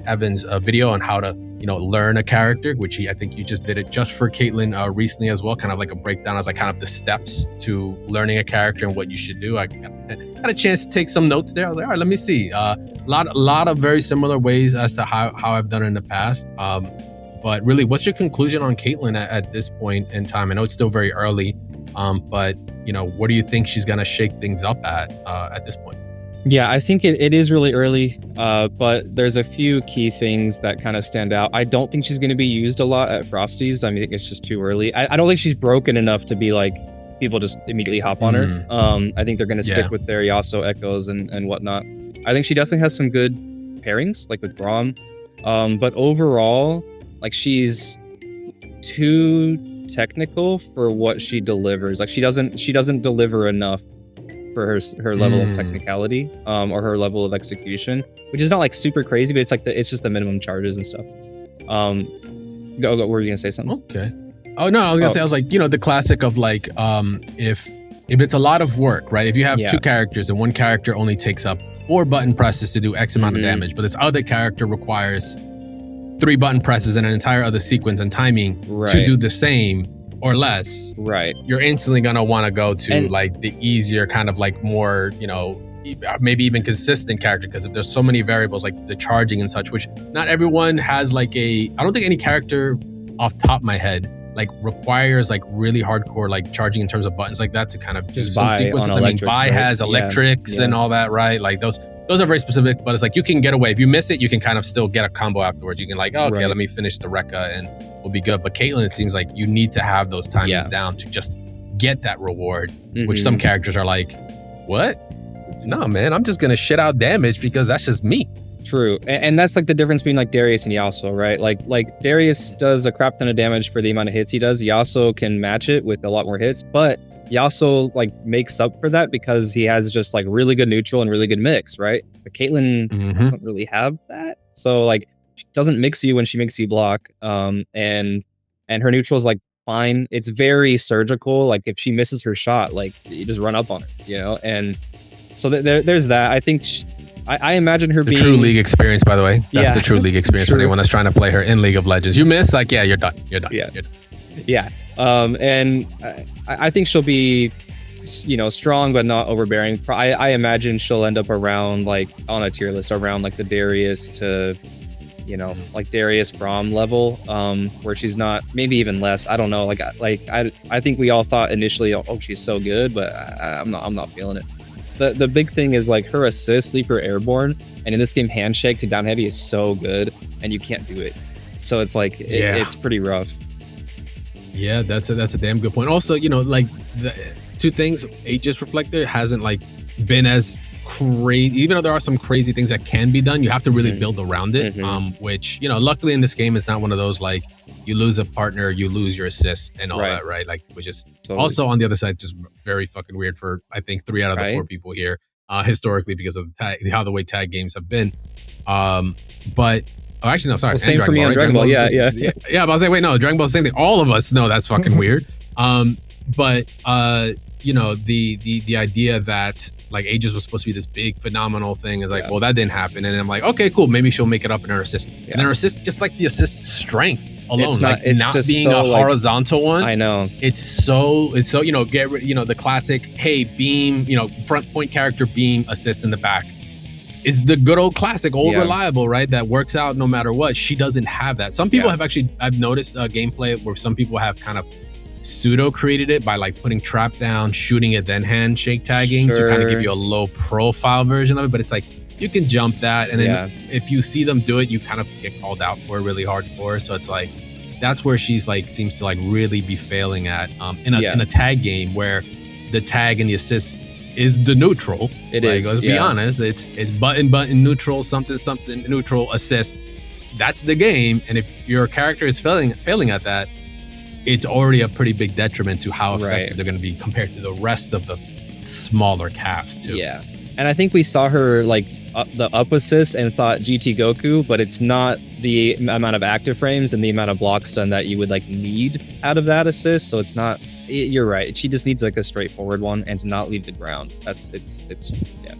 Evan's video on how to, learn a character, which I think you just did it just for Caitlyn recently as well, kind of like a breakdown as like kind of the steps to learning a character and what you should do. I had a chance to take some notes there. I was like, all right, let me see. A lot of very similar ways as to how I've done it in the past. But really, what's your conclusion on Caitlyn at this point in time? I know it's still very early, but what do you think she's gonna shake things up at this point? Yeah, I think it is really early, but there's a few key things that kind of stand out. I don't think she's going to be used a lot at Frosty's. I mean, it's just too early. I don't think she's broken enough to be like people just immediately hop on her. I think they're going to stick with their Yasuo echoes and whatnot. I think she definitely has some good pairings, like with Braum. But overall, like she's too technical for what she delivers. Like she doesn't deliver enough for her level of technicality, or her level of execution, which is not like super crazy, but it's just the minimum charges and stuff. Go. Were you gonna say something? Okay. Oh no, I was gonna say, I was like, the classic of like, if it's a lot of work, right? If you have two characters and one character only takes up 4 button presses to do X amount of damage, but this other character requires 3 button presses and an entire other sequence and timing to do the same or less, right? You're instantly gonna want to go to like the easier kind of like more, maybe even consistent character, because if there's so many variables like the charging and such, which not everyone has like I don't think any character off the top of my head like requires like really hardcore like charging in terms of buttons like that to kind of just do some sequences. I mean, Vi has electrics and all that, right? Like those are very specific, but it's like you can get away. If you miss it, you can kind of still get a combo afterwards. You can like, okay, let me finish the Rekka and we'll be good. But Caitlyn, it seems like you need to have those timings down to just get that reward, which some characters are like, what? No, man, I'm just going to shit out damage because that's just me. True. And that's like the difference between like Darius and Yasuo, right? Like Darius does a crap ton of damage for the amount of hits he does. Yasuo can match it with a lot more hits, but Yasuo like makes up for that because he has just like really good neutral and really good mix, right? But Caitlyn doesn't really have that. So like she doesn't mix you when she makes you block. And her neutral is like fine. It's very surgical. Like if she misses her shot, like you just run up on her, and so there's that. I think I imagine her being... The true League experience, by the way. That's the true League experience for anyone that's trying to play her in League of Legends. You miss, like, you're done. You're done. Yeah. You're done. Yeah. And I think she'll be, strong, but not overbearing. I imagine she'll end up around, like, on a tier list, around, like, the Darius to, like, Darius Braum level, where she's not, maybe even less. I don't know. I think we all thought initially, oh, she's so good, but I'm not feeling it. The big thing is like her assist, leave her airborne, and in this game handshake to down heavy is so good and you can't do it, so it's like it's pretty rough. Yeah, that's a damn good point. Also, like the two things, Aegis Reflector hasn't like been as crazy, even though there are some crazy things that can be done. You have to really build around it, which luckily in this game it's not one of those like you lose a partner, you lose your assist and all that, right? Like, which is also on the other side just very fucking weird for I think 3 out of the 4 people here, historically, because of the way tag games have been. But actually no, sorry. Well, same for me on Dragon Ball. Yeah. But I was like, wait, no, Dragon Ball's the same thing. All of us know that's fucking weird. But the idea that like Aegis was supposed to be this big phenomenal thing is like, well, that didn't happen. And I'm like, okay, cool, maybe she'll make it up in her assist. And her assist, just like the assist strength alone, it's not being a horizontal one. I know. It's so get the classic, hey, beam, front point character beam assist in the back. It's the good old classic, reliable, right? That works out no matter what. She doesn't have that. Some people have actually, I've noticed gameplay where some people have kind of pseudo created it by like putting trap down, shooting it, then handshake tagging to kind of give you a low profile version of it. But it's like, you can jump that. And then if you see them do it, you kind of get called out for it really hardcore. So it's like, that's where she's like, seems to like really be failing at in a tag game where the tag and the assist is the neutral. Let's be honest. It's button neutral, something neutral assist. That's the game. And if your character is failing at that, it's already a pretty big detriment to how effective they're going to be compared to the rest of the smaller cast too. Yeah. And I think we saw her like the up assist and thought GT Goku, but it's not the amount of active frames and the amount of block stun that you would like need out of that assist. So it's not you're right. She just needs like a straightforward one and to not leave the ground. It's yeah.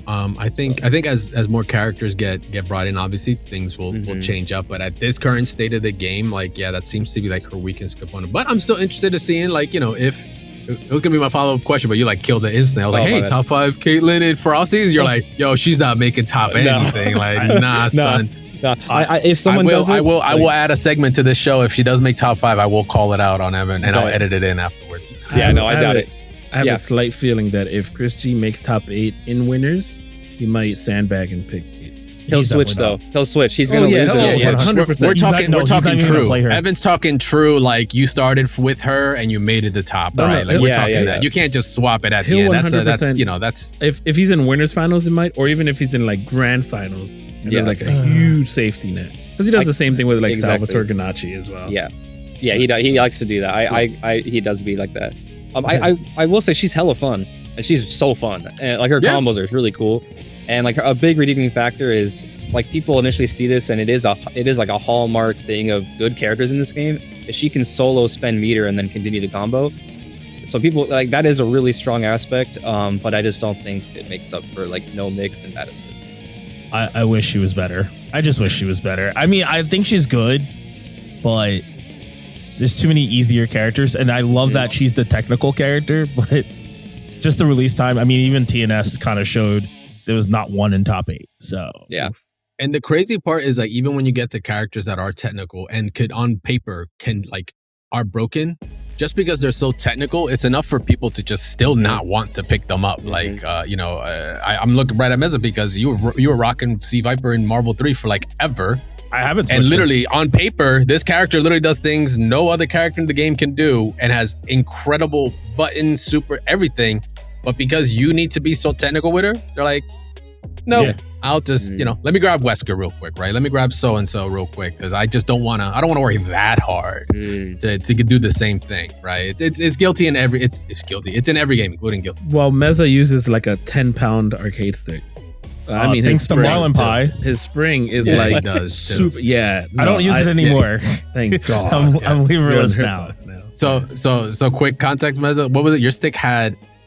I think as more characters get brought in, obviously things will change up. But at this current state of the game, like that seems to be like her weakest component. But I'm still interested in seeing like if it was gonna be my follow-up question, but you like killed it instantly. I was like, hey, top 5 Caitlyn and Frosties. You're like, yo, she's not making top anything. Like, nah, son. No, if someone does it, I will add a segment to this show. If she does make top 5, I will call it out on Evan and I'll edit it in afterwards. Yeah, no, I doubt it. I have a slight feeling that if Chris G makes top 8 in winners, he might sandbag and pick 8. He'll switch though. He'll switch. He's gonna lose it. Yeah, 100%. We're talking true. Evan's talking true. Like you started with her and you made it the top. Right? Like we're talking that. You can't just swap it at the end. That's if he's in winners finals, it might, or even if he's in like grand finals, and there's like a huge safety net because he does the same thing with like Salvatore Ganacci as well. Yeah, he likes to do that. He does be like that. I will say she's hella fun and she's so fun and like her combos are really cool. And like a big redeeming factor is like people initially see this and it is like a hallmark thing of good characters in this game is she can solo spend meter and then continue the combo. So people like that is a really strong aspect, but I just don't think it makes up for like no mix and bad assist. I wish she was better. I just wish she was better. I mean, I think she's good, but there's too many easier characters, and I love that she's the technical character, but just the release time. I mean, even TNS kind of showed there was not one in top 8. So yeah. And the crazy part is like even when you get to characters that are technical and could on paper are broken, just because they're so technical, it's enough for people to just still not want to pick them up. Like I'm looking right at Meza because you were rocking C Viper in Marvel 3 for like ever. I haven't. And literally on paper, this character literally does things no other character in the game can do and has incredible buttons, super everything. But because you need to be so technical with her, they're like, no, I'll just, let me grab Wesker real quick, right? Let me grab so-and-so real quick because I don't want to work that hard to do the same thing, right? It's guilty in every, it's guilty. It's in every game, including guilty. Well, Meza uses like a 10-pound arcade stick. I mean, thanks to Marlon Pie. His spring is like he does super. Yeah, I don't use it anymore. Thank God. I'm leaverless now. So quick context, Meza. What was it? Your stick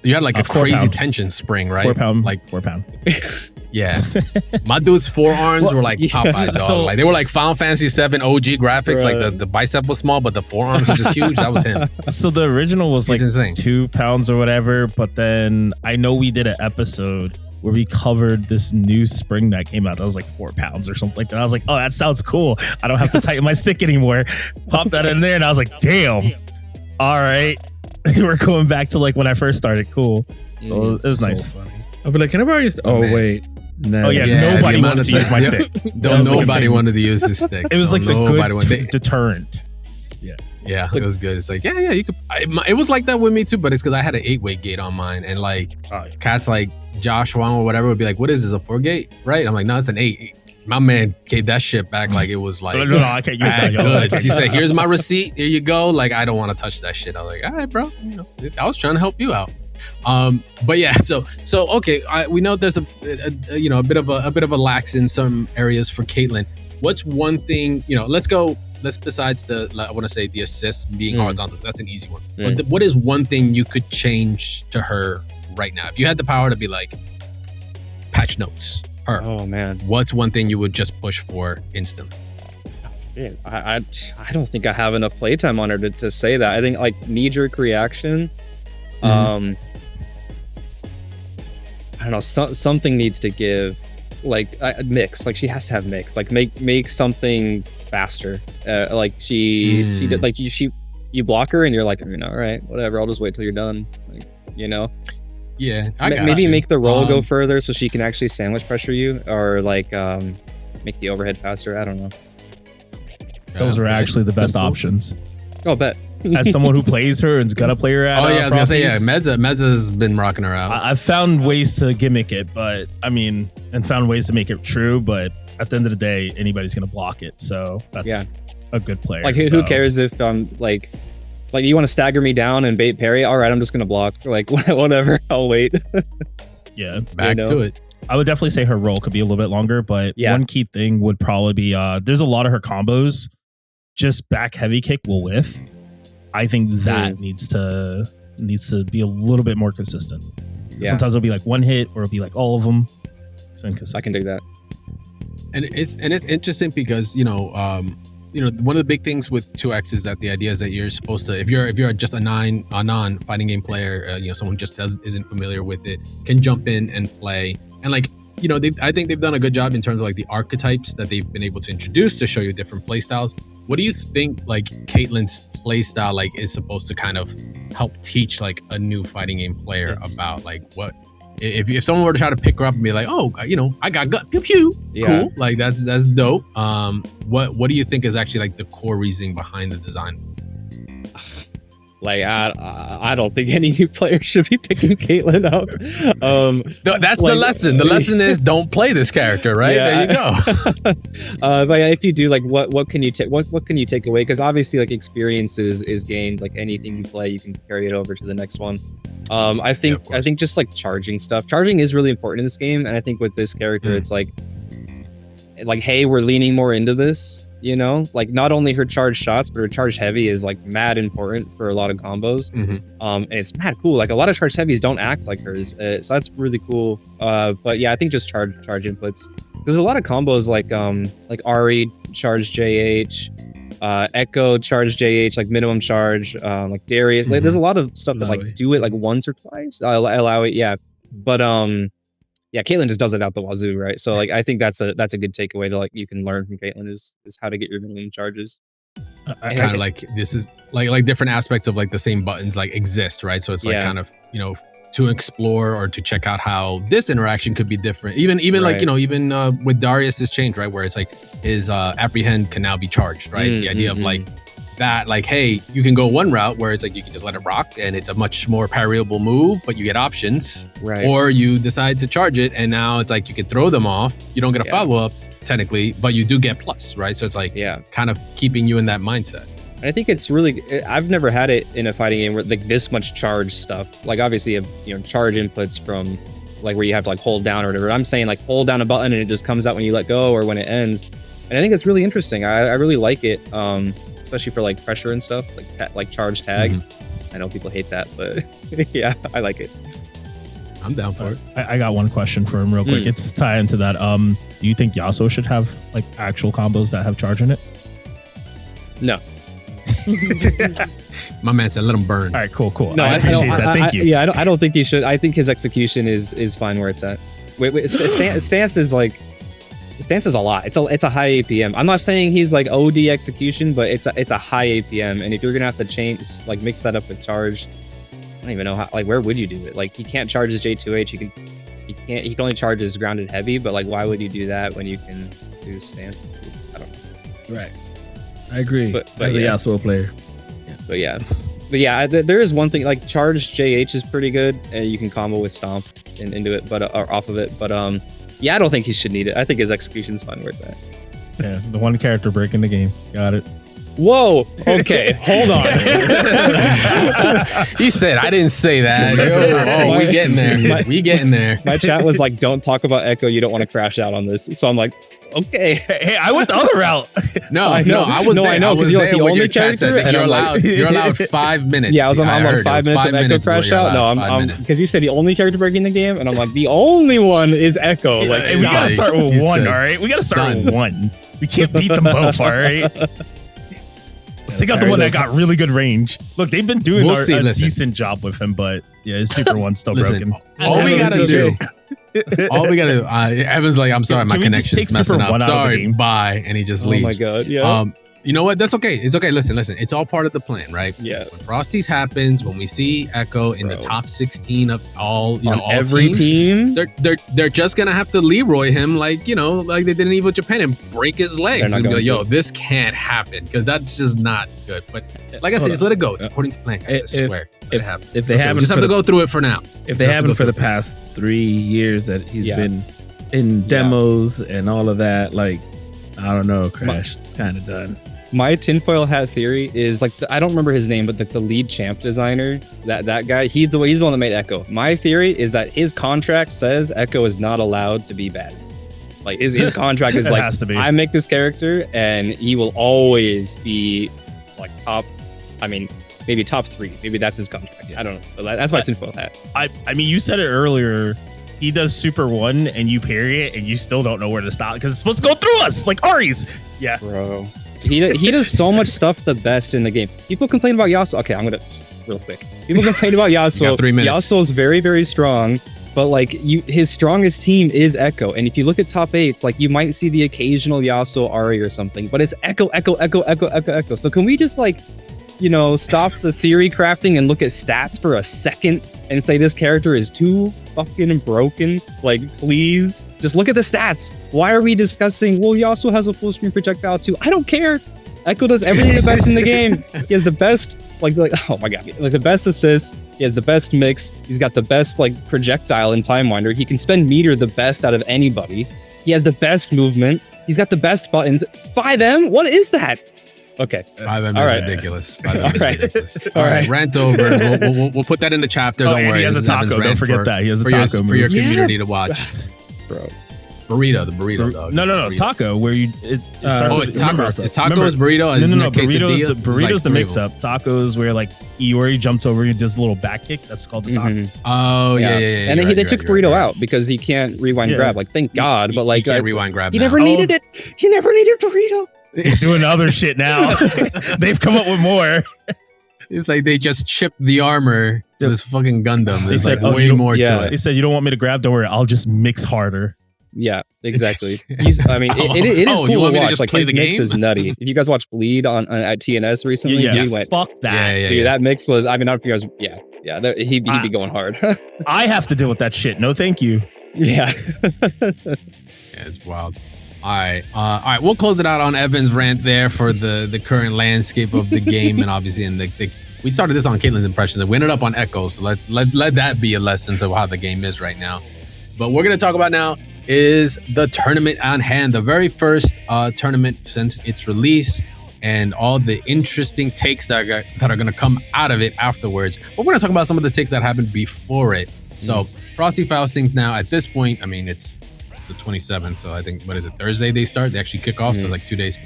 you had like a crazy tension spring, right? 4 pound. Like 4 pound. Yeah. My dude's forearms were like Popeye, dog. Like they were like Final Fantasy 7 OG graphics. Like the bicep was small, but the forearms were just huge. That was him. So the original was like insane. 2 pounds or whatever. But then I know we did an episode where we covered this new spring that came out that was like 4 pounds or something like that. I was like, oh, that sounds cool. I don't have to tighten my stick anymore. Pop that in there and I was like, damn. All right. We're going back to like when I first started. Cool. So it was so nice. Funny. I'll be like, can I borrow your stick? Oh, wait. No. Oh, yeah. Nobody wanted to use my stick. Nobody wanted to use this stick. It was like the good deterrent. Yeah, it was good. It's like, yeah, you could. It was like that with me too, but it's because I had an 8-weight gate on mine, and like cats like Josh Wong or whatever would be like, "What is this? A 4-gate?" Right? I'm like, "No, it's an 8." My man gave that shit back like it was like no, I can't use that. Good. She said, "Here's my receipt. Here you go." Like I don't want to touch that shit. I was like, "All right, bro. I was trying to help you out." But yeah, so okay. We know there's a bit of a lax in some areas for Caitlyn. What's one thing? Let's besides I want to say the assist being horizontal. That's an easy one. But what is one thing you could change to her right now if you had the power to be like patch notes? Her. Oh man, what's one thing you would just push for instantly? Man, I don't think I have enough playtime on her to say that. I think like knee-jerk reaction. I don't know. Something needs to give. Like mix. Like she has to have mix. Like make something faster. Like she did. Like you block her and you're like, all right, whatever. I'll just wait till you're done. Like, Yeah, maybe make the roll go further so she can actually sandwich pressure you, or like make the overhead faster. I don't know. Those are actually the best options. Oh, bet. As someone who plays her and's gonna play her at I was gonna say Meza's been rocking her out. I've found ways to gimmick it, but and found ways to make it true. But at the end of the day, anybody's gonna block it. So that's a good player. Like who cares if like you want to stagger me down and bait parry? All right, I'm just gonna block. Like whatever, I'll wait. Yeah, back to it. I would definitely say her roll could be a little bit longer, but one key thing would probably be there's a lot of her combos just back heavy kick will whiff. I think that needs to be a little bit more consistent. Yeah. Sometimes it'll be like one hit, or it'll be like all of them. I can dig that. And it's interesting because one of the big things with 2X is that the idea is that you're supposed to, if you're just a non fighting game player, someone just isn't familiar with it, can jump in and play. And like, I think they've done a good job in terms of like the archetypes that they've been able to introduce to show you different play styles. What do you think like Caitlyn's play style like is supposed to kind of help teach like a new fighting game player about like what if someone were to try to pick her up and be like, oh, I got gut, pew pew, cool, like that's dope. What do you think is actually like the core reasoning behind the design? Like I don't think any new player should be picking Caitlyn up. That's like, the lesson. The lesson is don't play this character, right? There you go. But if you do, like, what can you take? What can you take away? Because obviously, like, experience is gained. Like anything you play, you can carry it over to the next one. I think just like charging stuff. Charging is really important in this game, and I think with this character, it's like, hey, we're leaning more into this. Like not only her charge shots, but her charge heavy is like mad important for a lot of combos. And it's mad cool. Like a lot of charge heavies don't act like hers, so that's really cool. But yeah, I think just charge inputs. There's a lot of combos like Ari charge JH, Echo charge JH, like minimum charge, like Darius. Like, there's a lot of stuff that like do it like once or twice. Allow it, yeah. But yeah, Caitlyn just does it out the wazoo, right? So like I think that's a good takeaway to like you can learn from Caitlyn is how to get your minimum charges. Kind of like this is like different aspects of like the same buttons like exist, right? So it's like kind of to explore or to check out how this interaction could be different. Even right. Like even with Darius's change, right, where it's like his apprehend can now be charged, right? The idea of like that, like, hey, you can go one route where it's like you can just let it rock and it's a much more parryable move, but you get options, right? Or you decide to charge it and now it's like you can throw them off. You don't get a follow up technically, but you do get plus, right? So it's like kind of keeping you in that mindset. I think it's really, I've never had it in a fighting game where like this much charge stuff. Like obviously you have charge inputs from like where you have to like hold down or whatever. I'm saying like hold down a button and it just comes out when you let go or when it ends. And I think it's really interesting. I really like it. Especially for like pressure and stuff, like charge tag. I know people hate that, but yeah, I like it. I'm down for it. I got one question for him real quick. It's tied into that. Do you think Yasuo should have like actual combos that have charge in it? No. My man said, let him burn. All right, cool. No, I appreciate that. Thank you. Yeah, I don't think he should. I think his execution is fine where it's at. Wait, stance is like. Stance is a lot. It's a high APM. I'm not saying he's like OD execution, but it's a high APM. And if you're gonna have to change, like mix that up with charge, I don't even know how. Like, where would you do it? Like, he can't charge his J2H. He can only charge his grounded heavy. But like, why would you do that when you can do stance? I don't know. Right. I agree. But as a Yasuo player. But yeah, there is one thing like charge JH is pretty good. You can combo with stomp and into it, but or off of it. But yeah, I don't think he should need it. I think his execution's fine where it's at. Yeah, the one character breaking the game. Got it. Whoa. Okay, hold on. He said, I didn't say that. We getting there. We getting there. My chat was like, don't talk about Echo. You don't want to crash out on this. So I'm like, okay. Hey, I went the other route. I know because you're like the only character. And you're allowed 5 minutes. Yeah, I'm on 5 minutes of Echo crash out. No, I'm because you said the only character breaking the game, and I'm like, the only one is Echo. Yeah, like, we gotta start with one, all right? We gotta start with one. We can't beat them both, all right? Let's take out the one that got really good range. Look, they've been doing a decent job with him, but yeah, his Super One's still broken. All we gotta do. Evan's like, I'm sorry, my connection's messing up. Sorry, bye. And he just leaves. Oh my God, yeah. You know what? That's okay. It's okay. Listen. It's all part of the plan, right? Yeah. When Frosty's happens, when we see Echo in the top 16 of all, all every team, they're just gonna have to Leroy him like like they did in Evil Japan and break his legs and be like, yo, this can't happen because that's just not good. But like I said, just let it go. It's according to plan, guys. I swear. It happens. If they haven't, just have to go through it for now. If they haven't for the past 3 years that he's been in demos and all of that, like, I don't know, Crash. It's kind of done. My tinfoil hat theory is like I don't remember his name, but the lead champ designer, that guy, he's the one that made Echo. My theory is that his contract says Echo is not allowed to be bad. Like his contract is like, I make this character and he will always be like top. I mean, maybe top 3. Maybe that's his contract. I don't know. But that's my info on that. I mean, you said it earlier. He does Super 1 and you parry it and you still don't know where to stop because it's supposed to go through us like Ari's. Yeah. Bro. He does so much stuff the best in the game. People complain about Yasuo. Okay, I'm going to real quick. People complain about Yasuo. You got 3 minutes. Yasuo is very, very strong. But like his strongest team is Echo. And if you look at top 8s, like you might see the occasional Yasuo Ari or something, but it's Echo. So can we just like, stop the theory crafting and look at stats for a second and say this character is too fucking broken? Like, please just look at the stats. Why are we discussing, well, Yasuo has a full screen projectile too? I don't care. Echo does everything the best in the game. He has the best, like oh my god, like the best assists. He has the best mix. He's got the best like projectile in Time Winder. He can spend meter the best out of anybody. He has the best movement. He's got the best buttons. 5M? What is that? Okay. 5M All is right. ridiculous. 5M is right. ridiculous. All right, rant over. We'll put that in the chapter. Don't worry. He has This a is Evan's taco. Don't rant forget that. He has a taco for your move. community to watch. Bro. The burrito, dog. No, Burrito. taco. Where you? It starts Oh, with- it's taco. remember- It's tacos, burrito. No. Quesadilla? Burrito's the Like mix up. Tacos where like Iori jumps over and does a little back kick. That's called the taco. Mhm. Oh yeah. And then you're they right, took you're right, burrito you're right. out because he can't rewind grab. Like, thank God. But like, you can't it's- rewind grab. he now. never needed it. He never needed burrito. He's doing other shit now. They've come up with more. It's like they just chipped the armor. to This fucking Gundam. There's said, like oh, way you don't- more yeah. to He it. said, "You don't want me to grab? Don't worry. I'll just mix harder." Yeah, exactly. I mean, it is Oh, you cool want to me to watch. just Like play his the mix game? is nutty. If you guys watch Bleed on at TNS recently, Yeah, Bleed went, fuck that. Yeah. dude, that mix was. I mean, not if you guys. Yeah. He'd be going hard. I have to deal with that shit. No, thank you. Yeah. Yeah, it's wild. All right. We'll close it out on Evan's rant there for the current landscape of the game, and obviously in we started this on Caitlyn's Impressions and we ended up on Echo. So let that be a lesson to how the game is right now. But we're gonna talk about now is the tournament on hand, the very first tournament since its release, and all the interesting takes that are gonna come out of it afterwards. But we're gonna talk about some of the takes that happened before it. So Frosty Faustings now at this point, I mean it's the 27th, so I think what is it, Thursday they start? They actually kick off, so like 2 days.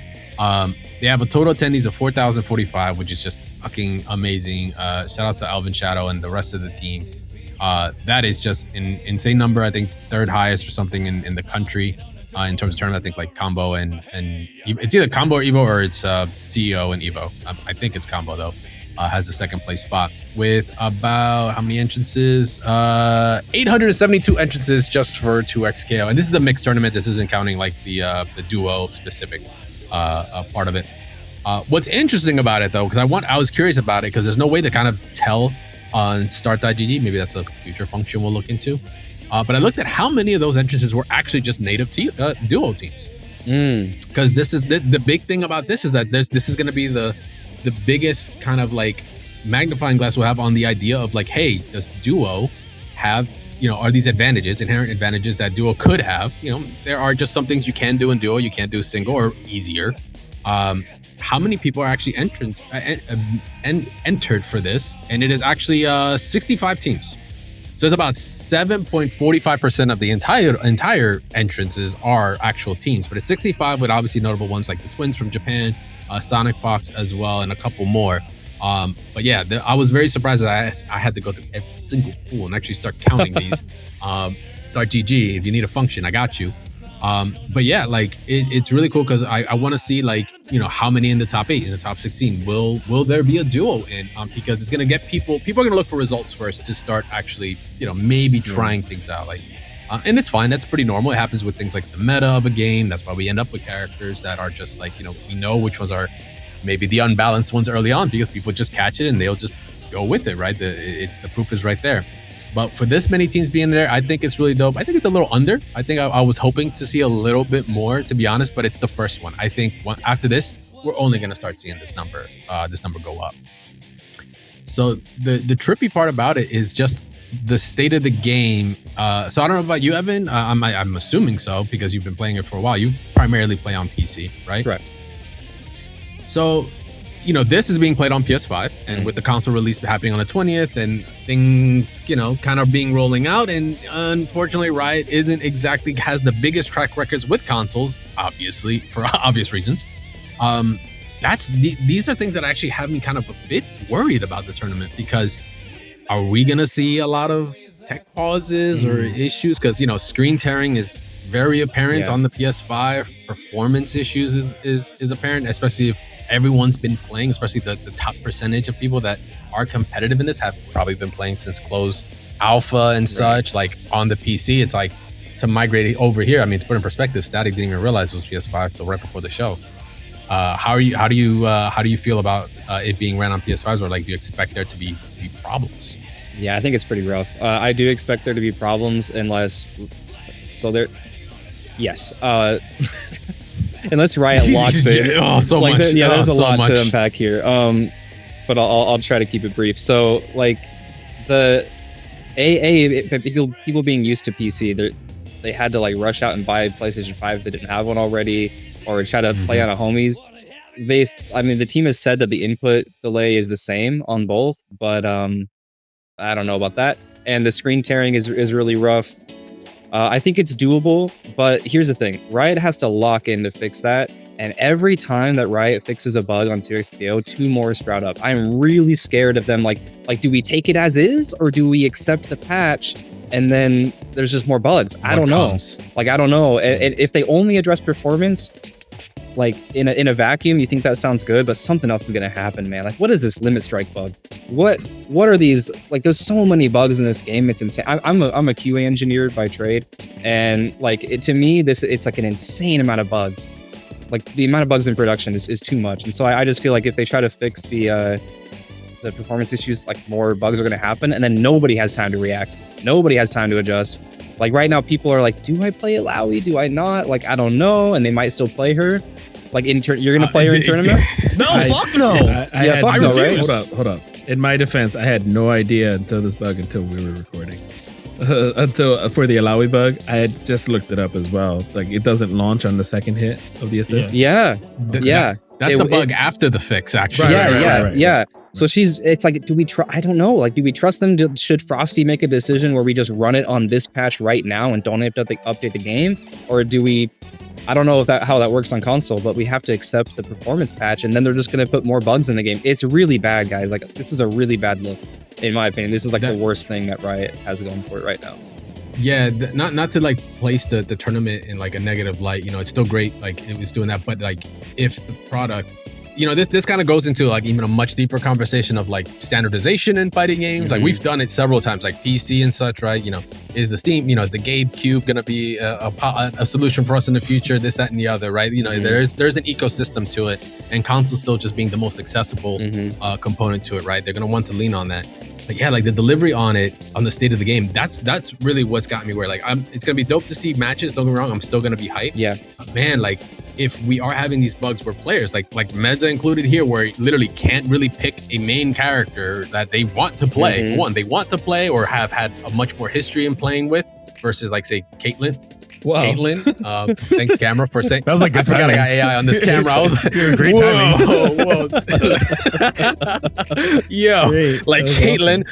They have a total attendees of 4,045, which is just fucking amazing. Shout outs to Alvin Shadow and the rest of the team. That is just an insane number. I think 3rd highest or something in the country in terms of tournament. I think like Combo and it's either Combo or Evo, or it's CEO and Evo. I think it's Combo though. Has the 2nd place spot with about how many entrances? 872 entrances just for 2XKO. And this is the mixed tournament. This isn't counting like the duo specific part of it. What's interesting about it though, because I was curious about it because there's no way to kind of tell on start.gg. Maybe that's a future function we'll look into. But I looked at how many of those entrances were actually just native duo teams. Because this is the big thing about this is that this is going to be the biggest kind of like magnifying glass we'll have on the idea of like, hey, does duo have, are these inherent advantages that duo could have? There are just some things you can do in duo, you can't do single or easier. How many people are actually entered for this? And it is actually 65 teams. So it's about 7.45% of the entire entrances are actual teams, but it's 65 with obviously notable ones like the Twins from Japan, Sonic Fox as well, and a couple more. But yeah, I was very surprised that I had to go through every single pool and actually start counting these. Start GG, if you need a function, I got you. But yeah, like it's really cool because I want to see like, how many in the top 8, in the top 16 will there be a duo in, because it's going to get people are going to look for results first to start actually, maybe trying things out. Like, and it's fine. That's pretty normal. It happens with things like the meta of a game. That's why we end up with characters that are just like, we know which ones are maybe the unbalanced ones early on because people just catch it and they'll just go with it, right? The proof is right there. But for this many teams being there, I think it's really dope. I think it's a little under. I think I was hoping to see a little bit more, to be honest, but it's the first one. I think after this, we're only going to start seeing this number go up. So the trippy part about it is just the state of the game. So I don't know about you, Evan. I'm assuming so because you've been playing it for a while. You primarily play on PC, right? Correct. So, this is being played on PS5, and with the console release happening on the 20th, and things, kind of being rolling out, and unfortunately, Riot has the biggest track records with consoles, obviously for obvious reasons. these are things that actually have me kind of a bit worried about the tournament, because are we gonna see a lot of tech pauses or issues? Because screen tearing is very apparent on the PS5. Performance issues is apparent, especially if everyone's been playing, especially the top percentage of people that are competitive in this have probably been playing since closed alpha and such. Like on the PC, it's like to migrate over here. I mean, to put in perspective, Static didn't even realize it was PS5 till right before the show. How do you feel about it being ran on PS5s, or like do you expect there to be problems? Yeah, I think it's pretty rough. I do expect there to be problems unless unless Riot locks it. Oh, so like, much. there's a lot much to unpack here. But I'll try to keep it brief. So like the people being used to PC, they had to like rush out and buy a PlayStation 5 if they didn't have one already, or try to play on a homies. The team has said that the input delay is the same on both, but I don't know about that. And the screen tearing is really rough. I think it's doable, but here's the thing. Riot has to lock in to fix that. And every time that Riot fixes a bug on 2XKO, 2 more sprout up. I'm really scared of them. Like, do we take it as is, or do we accept the patch and then there's just more bugs? I don't know. Like, I don't know. If they only address performance, like in a vacuum, you think that sounds good, but something else is gonna happen, man. Like, what is this limit strike bug? What are these? Like, there's so many bugs in this game. It's insane. I'm a QA engineer by trade, and like to me, it's like an insane amount of bugs. Like the amount of bugs in production is too much, and so I just feel like if they try to fix the performance issues, like more bugs are gonna happen, and then nobody has time to react. Nobody has time to adjust. Like right now, people are like, do I play Alawi? Do I not? Like, I don't know. And they might still play her. Like, you're going to play her in tournament? No, fuck no. Fuck no, right? Hold up. In my defense, I had no idea until this bug, until we were recording. For the Alawi bug, I had just looked it up as well. Like, it doesn't launch on the second hit of the assist. Yeah. That's the bug after the fix, actually. Right. So it's like, do we I don't know. Like, do we trust them? Should Frosty make a decision where we just run it on this patch right now and don't have to update the game? Or do we, I don't know how that works on console, but we have to accept the performance patch, and then they're just going to put more bugs in the game. It's really bad, guys. Like, this is a really bad look, in my opinion. This is like the worst thing that Riot has going for it right now. Yeah, not to like place the tournament in like a negative light. It's still great, like it was doing that, but like if the product, this kind of goes into like even a much deeper conversation of like standardization in fighting games. Like we've done it several times, like PC and such, right? Is the Steam, is the Gabe Cube gonna be a solution for us in the future? This, that, and the other, right? There's an ecosystem to it, and console still just being the most accessible component to it, right? They're gonna want to lean on that. But yeah, like the delivery on it, on the state of the game, that's really what's got me where like it's gonna be dope to see matches. Don't get me wrong, I'm still gonna be hyped. Yeah, but man, like if we are having these bugs where players like Meza included here, where you literally can't really pick a main character that they want to play. For one, they want to play or have had a much more history in playing with versus like say Caitlyn. Wow. Caitlyn, thanks camera for saying that was like I forgot I got AI on this camera. I was like, great timing. Yo, great. Like Caitlyn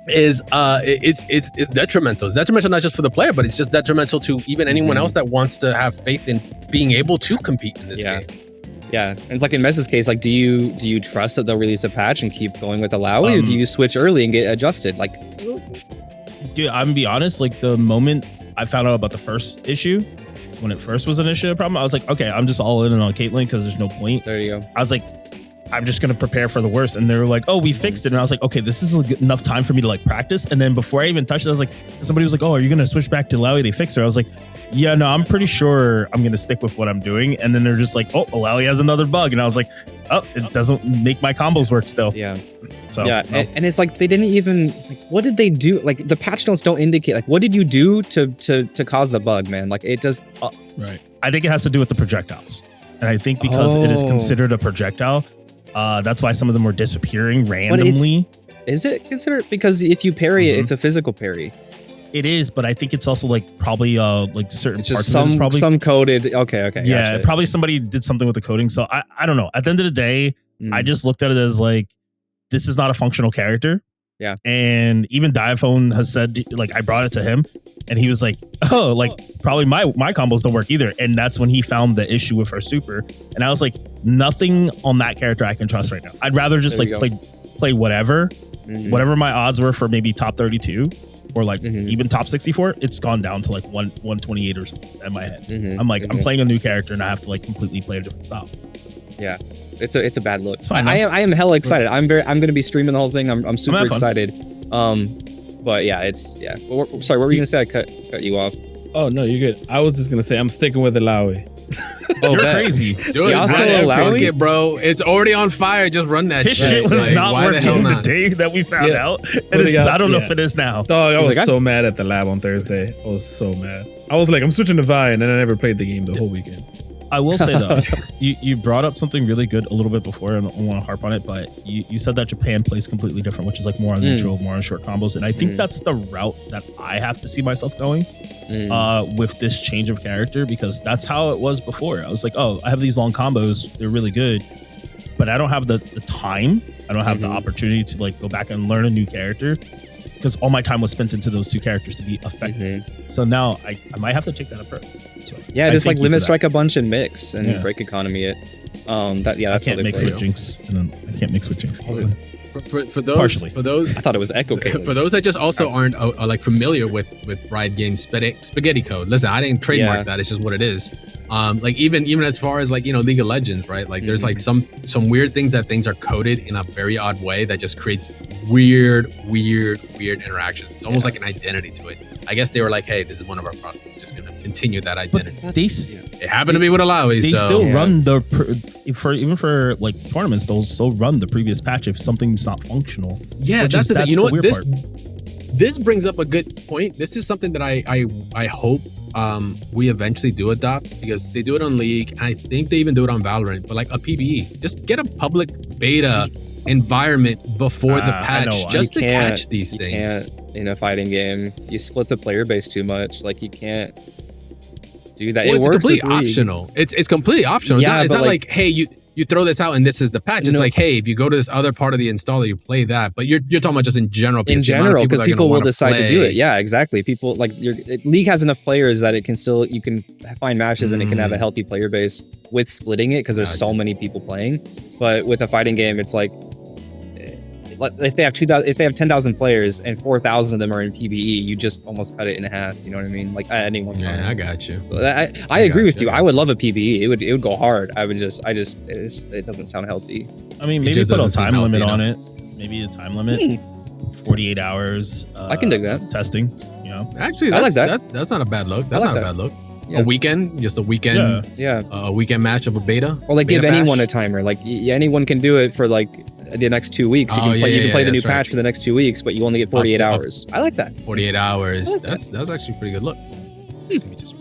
is it's detrimental. It's detrimental not just for the player, but it's just detrimental to even anyone else that wants to have faith in being able to compete in this game. Yeah, and it's like in Messa's case, like do you trust that they'll release a patch and keep going with Alawi, or do you switch early and get adjusted? Like, dude, I'm gonna be honest. Like the moment I found out about the first issue, when it first was an issue problem, I was like, okay, I'm just all in on Caitlyn because there's no point. There you go. I was like, I'm just gonna prepare for the worst, and they were like, oh, we fixed it, and I was like, okay, this is enough time for me to like practice. And then before I even touched it, I was like, somebody was like, oh, are you gonna switch back to Alawi? They fixed her. I was like, yeah, no, I'm pretty sure I'm gonna stick with what I'm doing. And then they're just like, oh, Alawi has another bug, and I was like, oh, it doesn't make my combos work still. Yeah. So yeah, no. And it's like they didn't even like, what did they do? Like the patch notes don't indicate like what did you do to cause the bug, man? Like it just right. I think it has to do with the projectiles, and I think because it is considered a projectile, that's why some of them were disappearing randomly. Is it considered? Because if you parry it, it's a physical parry. It is, but I think it's also like probably like certain it's parts just of it is probably some coded. Okay. Yeah, gotcha. Probably somebody did something with the coding. So I don't know. At the end of the day, I just looked at it as like, this is not a functional character. Yeah. And even Diaphone has said, like, I brought it to him and he was like, oh, like probably my combos don't work either. And that's when he found the issue with her super. And I was like, nothing on that character I can trust right now. I'd rather just like play whatever, whatever my odds were for maybe top 32 or like even top 64. It's gone down to like 128 or something in my head. I'm like, I'm playing a new character and I have to like completely play a different style. Yeah. It's a bad look. It's fine. I am hella excited. I'm going to be streaming the whole thing. I'm super excited. But yeah, sorry, what were you gonna say? I cut you off. Oh no, you're good. I was just gonna say I'm sticking with the Laui. Oh, you're crazy. Do it, also fuck it, bro. It's already on fire. Just run that His shit. shit was Like, not why the hell working the not? day that we found out. And I don't know if it is now. Dog, I was like, so mad at the lab on Thursday. I was so mad. I was like, I'm switching to Vi, and then I never played the game the whole weekend. I will say though, you brought up something really good a little bit before, and I don't want to harp on it, but you said that Japan plays completely different, which is like more on neutral, more on short combos, and I think that's the route that I have to see myself going with this change of character, because that's how it was before. I was like, oh, I have these long combos, they're really good, but I don't have the time, I don't have the opportunity to like go back and learn a new character, because all my time was spent into those two characters to be effective. So now I might have to take that approach. So yeah, just like limit strike a bunch and mix and break economy it. That's I can't mix with Jinx, and then I can't mix with Jinx. For those, I thought it was Echo Caitlyn. For those that just also aren't like familiar with Riot Games spaghetti code. Listen, I didn't trademark that. It's just what it is. Like even as far as like, you know, League of Legends, right? Like there's like some weird things are coded in a very odd way that just creates weird interactions. It's almost like an identity to it. I guess they were like, hey, this is one of our products. We're just gonna continue that identity. But it happened to be with Alawi. They still run even for like tournaments. They'll still run the previous patch if something's not functional. Yeah, that's the thing. You know what? This brings up a good point. This is something that I hope we eventually do adopt, because they do it on League, and I think they even do it on Valorant. But like a PBE, just get a public beta environment before the patch, just to catch these things. In a fighting game, you split the player base too much. Like you can't do that. Well, it's completely optional. It's completely optional. Yeah, it's not like, hey, you throw this out and this is the patch. It's like, hey, if you go to this other part of the installer, you play that. But you're talking about just in general. Because people will decide to do it. Yeah, exactly. People like League has enough players that you can find matches and it can have a healthy player base with splitting it, because there's so many people playing. But with a fighting game, it's like, if they have 10,000 players and 4,000 of them are in PBE, you just almost cut it in half. You know what I mean? Like at any one time. Yeah, I got you. I agree with you. I would love a PBE. It would go hard. It doesn't sound healthy. I mean, maybe put a time limit on it. Maybe a time limit, 48 hours. I can dig that. Testing. You know, actually, I like that. That's not a bad look. That's not a bad look. Yeah. A weekend, just a weekend. Yeah. A weekend match of a beta. Or like give anyone a timer. Like anyone can do it for like the next 2 weeks. You can play the new patch for the next 2 weeks, but you only get 48 hours. I like that. 48 hours. That's actually a pretty good look. Let me just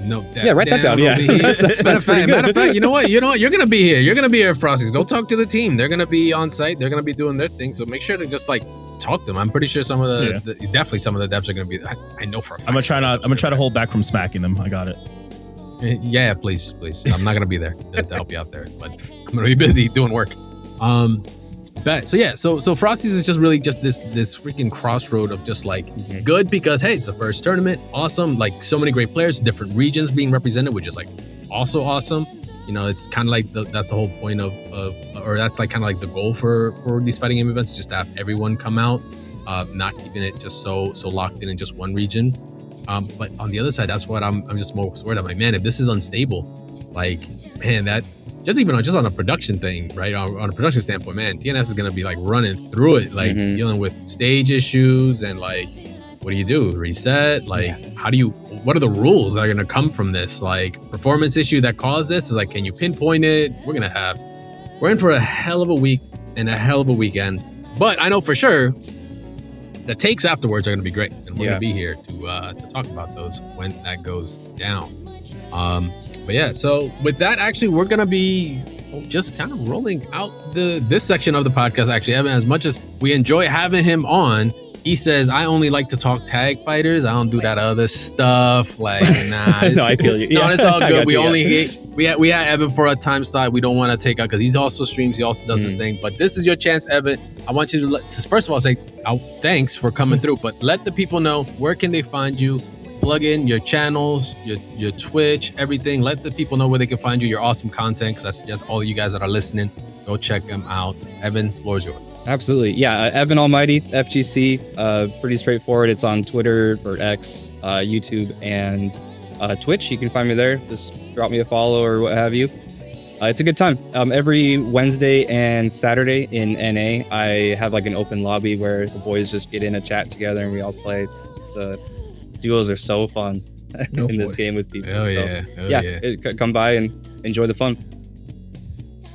note that. Yeah, write that down. Yeah. Matter of fact, you know what? You're gonna be here. You're gonna be here, Frosties. Go talk to the team. They're gonna be on site. They're gonna be doing their thing. So make sure to just like talk to them. I'm pretty sure some of definitely some of the devs are gonna be. I know for a fact. I'm gonna try to hold back from smacking them. I got it. Yeah, please. I'm not gonna be there to help you out there, but I'm gonna be busy doing work. But so Frosty's is just really just this freaking crossroad of just like good, because hey, it's the first tournament, awesome, like so many great players, different regions being represented, which is like also awesome. You know, it's kind of like that's the whole point of or that's like kind of like the goal for these fighting game events, just to have everyone come out, not keeping it just so locked in just one region. But on the other side, that's what I'm just more worried. I'm like, man, if this is unstable, like, man, that just on a production thing, right? On a production standpoint, man, TNS is gonna be like running through it, like dealing with stage issues and like, what do you do? Reset? Like, what are the rules that are gonna come from this? Like, performance issue that caused this is like, can you pinpoint it? We're in for a hell of a week and a hell of a weekend. But I know for sure the takes afterwards are gonna be great, and we're gonna be here to talk about those when that goes down. But yeah, so with that, actually, we're gonna be just kind of rolling out this section of the podcast. Actually, Evan, as much as we enjoy having him on, He says, I only like to talk tag fighters. I don't do that other stuff. Like, nah. No, I feel you. No, Yeah. it's all I good. got We you, only yeah. hate. We had Evan for a time slot. We don't want to take out because he's also streams. He also does his thing. But this is your chance, Evan. I want you to first of all say thanks for coming through. But let the people know, where can they find you? Plug in your channels, your Twitch, everything. Let the people know where they can find you. Your awesome content. Because I suggest all of you guys that are listening, go check them out. Evan, floor is yours. Absolutely. Yeah. Evan Almighty, FGC. Pretty straightforward. It's on Twitter or X, YouTube, and Twitch. You can find me there. Just drop me a follow or what have you. It's a good time. Every Wednesday and Saturday in NA, I have like an open lobby where the boys just get in a chat together and we all play. Duos are so fun in this game with people. Hell so, yeah. Come by and enjoy the fun.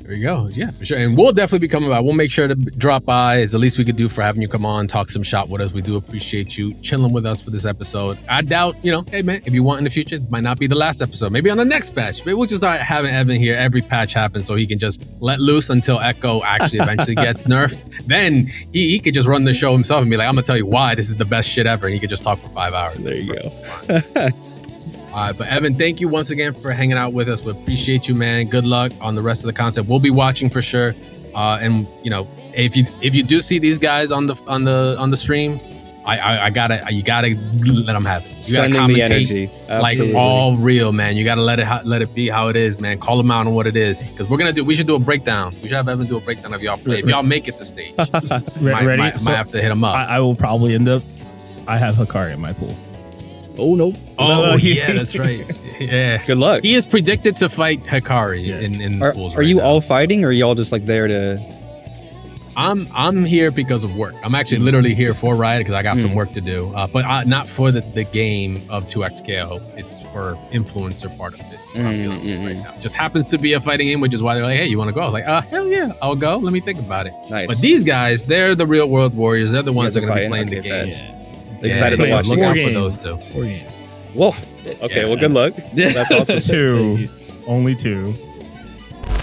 There you go. Yeah, for sure. And we'll definitely be coming by. We'll make sure to drop by. It's the least we could do for having you come on, talk some shop with us. We do appreciate you chilling with us for this episode. I doubt, hey man, if you want in the future, it might not be the last episode. Maybe on the next patch. Maybe we'll just start having Evan here. Every patch happens so he can just let loose until Echo actually eventually gets nerfed. Then he could just run the show himself and be like, I'm going to tell you why this is the best shit ever. And he could just talk for 5 hours. There you go. All right, but Evan, thank you once again for hanging out with us. We appreciate you, man. Good luck on the rest of the content. We'll be watching for sure. And if you do see these guys on the stream, you gotta let them have it. You gotta Send them the commentate energy. like Absolutely. all real, man. You gotta let it be how it is, man. Call them out on what it is, because we should do a breakdown. We should have Evan do a breakdown of y'all play. If y'all make it to stage, Ready? might have to hit them up. I will probably end up. I have Hikari in my pool. Oh, no. Oh yeah, that's right. Yeah. Good luck. He is predicted to fight Hikari in the pools. Are right you now. all fighting or are you all just like there to... I'm here because of work. I'm actually literally here for Riot because I got some work to do, but not for the game of 2XKO. It's for influencer part of it. I'm dealing with right now. Just happens to be a fighting game, which is why they're like, hey, you want to go? I was like, hell yeah, I'll go. Let me think about it. Nice. But these guys, they're the real world warriors. They're the ones that guys are are going to be fighting? playing the Okay, games. Excited to so watch. look 4 out games. for those two. 4 games. Whoa. Okay, well, good luck. That's awesome. 2. Only 2.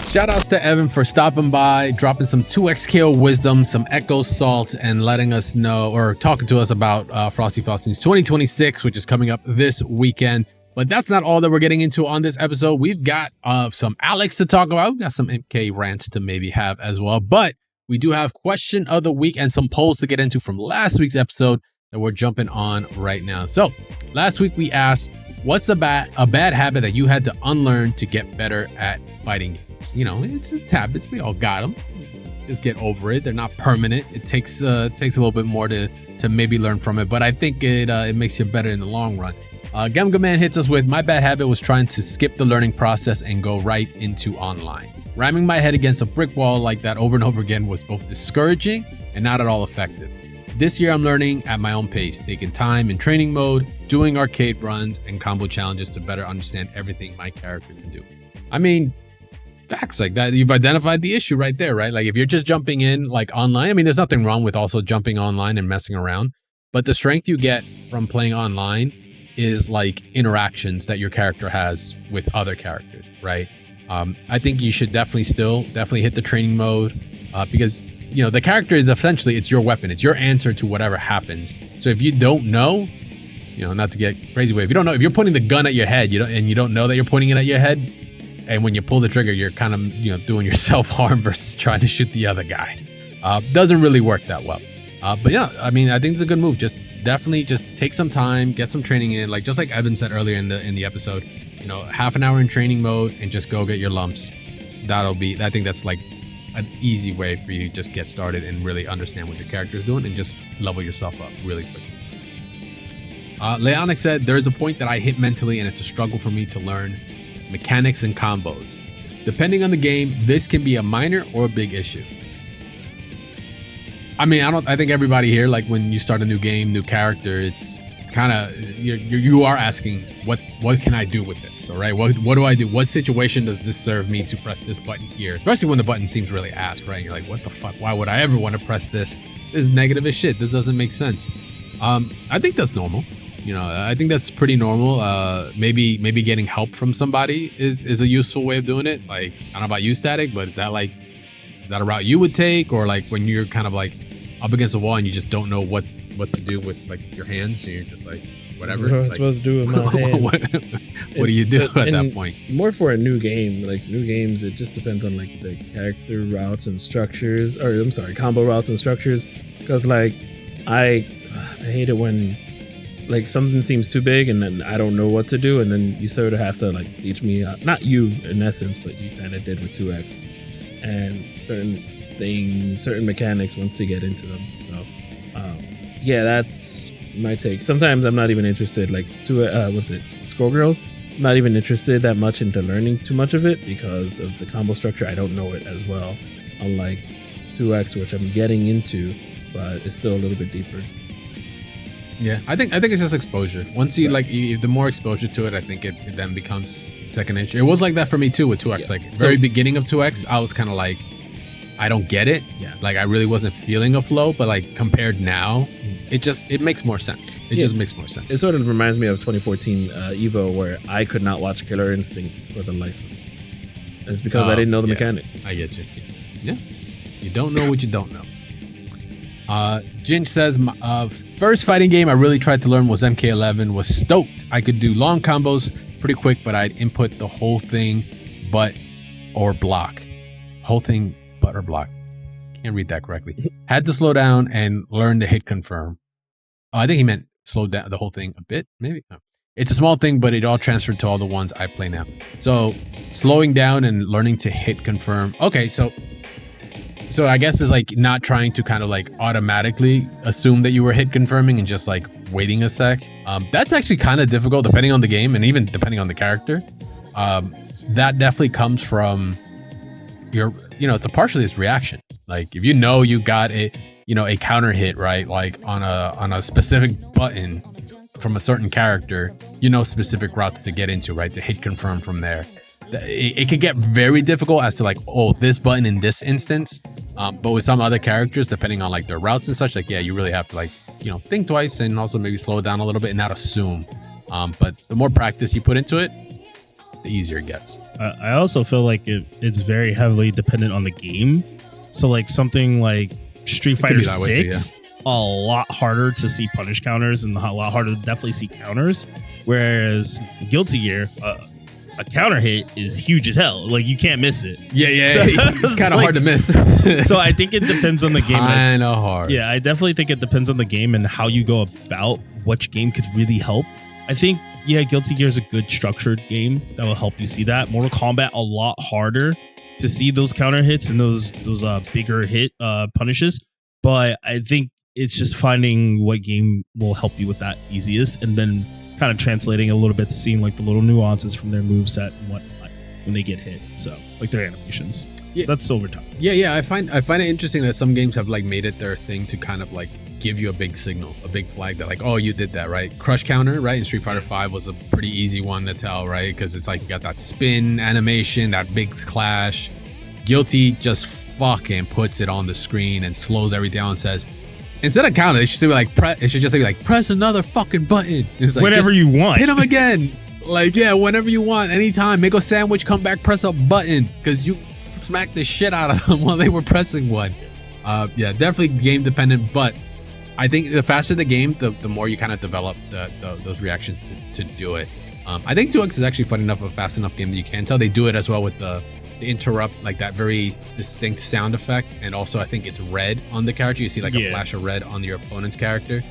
Shout outs to Evan for stopping by, dropping some 2XKO wisdom, some Echo salt, and letting us know, or talking to us about Frosty Faustings 2026, which is coming up this weekend. But that's not all that we're getting into on this episode. We've got some Alex to talk about. We've got some MK rants to maybe have as well. But we do have question of the week and some polls to get into from last week's episode that we're jumping on right now. So last week we asked, what's a bad habit that you had to unlearn to get better at fighting games? It's habits. We all got them. Just get over it. They're not permanent. It takes a little bit more to maybe learn from it. But I think it makes you better in the long run. Gemga Man hits us with, my bad habit was trying to skip the learning process and go right into online. Ramming my head against a brick wall like that over and over again was both discouraging and not at all effective. This year, I'm learning at my own pace, taking time in training mode, doing arcade runs and combo challenges to better understand everything my character can do. I mean, facts like that. You've identified the issue right there, right? Like if you're just jumping in like online, I mean, there's nothing wrong with also jumping online and messing around, but the strength you get from playing online is like interactions that your character has with other characters, right? I think you should definitely hit the training mode because the character is essentially, it's your weapon. It's your answer to whatever happens. So if you don't know, not to get crazy with it, if you don't know, if you're pointing the gun at your head, you don't know that you're pointing it at your head, and when you pull the trigger, you're kind of, doing yourself harm versus trying to shoot the other guy. Doesn't really work that well. But yeah, I mean, I think it's a good move. Just definitely just take some time, get some training in. Like just like Evan said earlier in the episode, half an hour in training mode and just go get your lumps. I think that's like an easy way for you to just get started and really understand what your character is doing and just level yourself up really quickly. Leonic said, there's a point that I hit mentally and it's a struggle for me to learn mechanics and combos. Depending on the game, this can be a minor or a big issue. I mean, I think everybody here, like when you start a new game, new character, it's kind of, you are asking, what can I do with this? All right. What do I do? What situation does this serve me to press this button here? Especially when the button seems really ass, right? And you're like, what the fuck? Why would I ever want to press this? This is negative as shit. This doesn't make sense. I think that's normal. I think that's pretty normal. Maybe getting help from somebody is a useful way of doing it. Like, I don't know about you, Static, but is that a route you would take? Or like when you're kind of like up against a wall and you just don't know what what to do with like your hands, so you're just like whatever. What am I Like, supposed to do with my hands? what do you do at And that point? More for a new game. Like new games, it just depends on like the character routes and structures, or I'm sorry, combo routes and structures. Because like I hate it when like something seems too big and then I don't know what to do, and then you sort of have to like teach me. Not you in essence, but you kind of did with 2X, and certain things, certain mechanics once you get into them. So yeah, that's my take. Sometimes I'm not even interested. Like what's it, Skullgirls? I'm not even interested that much into learning too much of it because of the combo structure. I don't know it as well. Unlike 2X, which I'm getting into, but it's still a little bit deeper. Yeah, I think it's just exposure. Once you the more exposure to it, I think it then becomes second nature. It was like that for me too with 2X. Yeah. Like very beginning of 2X, I was kind of like, I don't get it. Yeah. Like I really wasn't feeling a flow, but like compared now, it makes more sense. It just makes more sense. It sort of reminds me of 2014 Evo, where I could not watch Killer Instinct for the life of me. It's because I didn't know the mechanics. I get you. Yeah. You don't know what you don't know. Jinch says, first fighting game I really tried to learn was MK11. Was stoked. I could do long combos pretty quick, but I'd input the whole thing, or block. Whole thing, or block. Can't read that correctly. Had to slow down and learn to hit confirm. I think he meant slow down the whole thing a bit, maybe. No. It's a small thing, but it all transferred to all the ones I play now. So slowing down and learning to hit confirm. Okay, so I guess it's like not trying to kind of like automatically assume that you were hit confirming and just like waiting a sec. That's actually kind of difficult depending on the game and even depending on the character. That definitely comes from it's a partially its reaction. Like if you got a counter hit, right? Like on a specific button from a certain character, specific routes to get into, right? To hit confirm from there. It can get very difficult as to like, this button in this instance. But with some other characters, depending on like their routes and such, like, yeah, you really have to like, think twice and also maybe slow it down a little bit and not assume. But the more practice you put into it, the easier it gets. I also feel like it's very heavily dependent on the game. So like something like Street Fighter 6, a lot harder to see punish counters and a lot harder to definitely see counters. Whereas Guilty Gear, a counter hit is huge as hell. Like you can't miss it. Yeah. It's kind of hard to miss. So I think it depends on the game. Kind of hard. Yeah, I definitely think it depends on the game and how you go about which game could really help. I think, Guilty Gear is a good structured game that will help you see that. Mortal Kombat, a lot harder to see those counter hits and those bigger hit punishes. But I think it's just finding what game will help you with that easiest, and then kind of translating a little bit to seeing like the little nuances from their moveset and whatnot when they get hit. So like their animations. Yeah. That's over time. Yeah. I find it interesting that some games have like made it their thing to kind of like give you a big signal, a big flag that like, oh, you did that, right? Crush counter, right? In Street Fighter 5 was a pretty easy one to tell, right? Because it's like you got that spin animation, that big clash. Guilty just fucking puts it on the screen and slows everything down and says, instead of counter, it should be like it should just be like press another fucking button. It's like, whenever you want. Hit him again. Like, yeah, whenever you want, anytime. Make a sandwich, come back, press a button, because you smacked the shit out of them while they were pressing one. Yeah, definitely game dependent, but I think the faster the game, the more you kind of develop those reactions to do it. I think 2X is actually fun enough, a fast enough game that you can tell. They do it as well with the interrupt, like that very distinct sound effect, and also I think it's red on the character. You see like a flash of red on your opponent's character.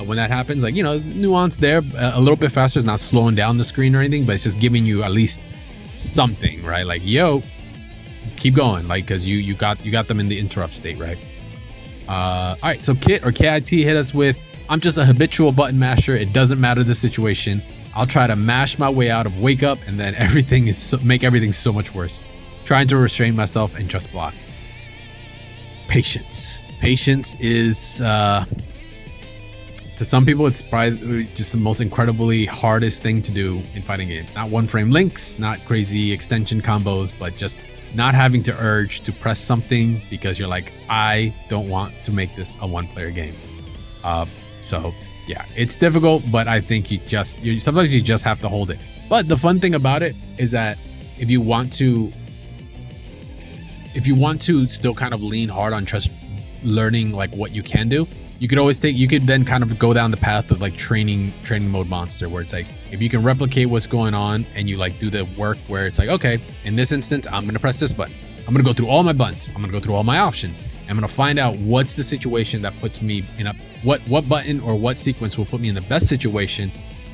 When that happens, like, there's nuance there. A little bit faster. It's not slowing down the screen or anything, but it's just giving you at least something, right? Like, yo, keep going, like, because you got them in the interrupt state, right? All right, so Kit or KIT hit us with, I'm just a habitual button masher. It doesn't matter the situation. I'll try to mash my way out of wake up, and then make everything so much worse. Trying to restrain myself and just block. Patience is to some people, it's probably just the most incredibly hardest thing to do in fighting games. Not one frame links, not crazy extension combos, but just not having to urge to press something because you're like, I don't want to make this a one-player game. So yeah, it's difficult, but I think sometimes you just have to hold it. But the fun thing about it is that if you want to still kind of lean hard on just learning like what you can do, you could then kind of go down the path of like training mode monster, where it's like, if you can replicate what's going on and you like do the work where it's like, okay, in this instance, I'm going to press this button. I'm going to go through all my buttons. I'm going to go through all my options. I'm going to find out what's the situation that puts me in what button or what sequence will put me in the best situation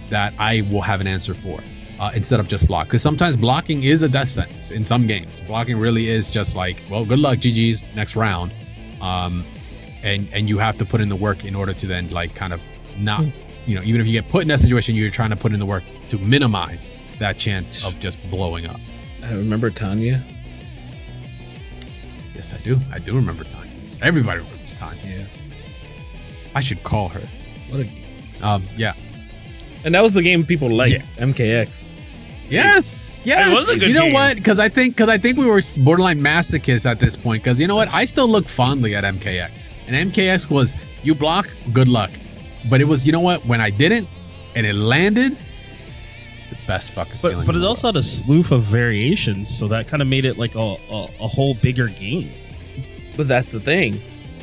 that I will have an answer for, instead of just block. Because sometimes blocking is a death sentence in some games. Blocking really is just like, well, good luck, GG's, next round. And you have to put in the work in order to then like kind of not, even if you get put in that situation, you're trying to put in the work to minimize that chance of just blowing up. I remember Tanya. Yes, I do. I do remember Tanya. Everybody remembers Tanya. Yeah. I should call her. What a yeah. And that was the game people liked, MKX. Yes. It was a good You know game. what? Because I think we were borderline masochists at this point. Because you know what? I still look fondly at MKX. And MKX was, you block, good luck. But it was, you know what? When I didn't and it landed, it's the best fucking feeling. But it also had a slew of variations, so that kind of made it like a whole bigger game. But that's the thing.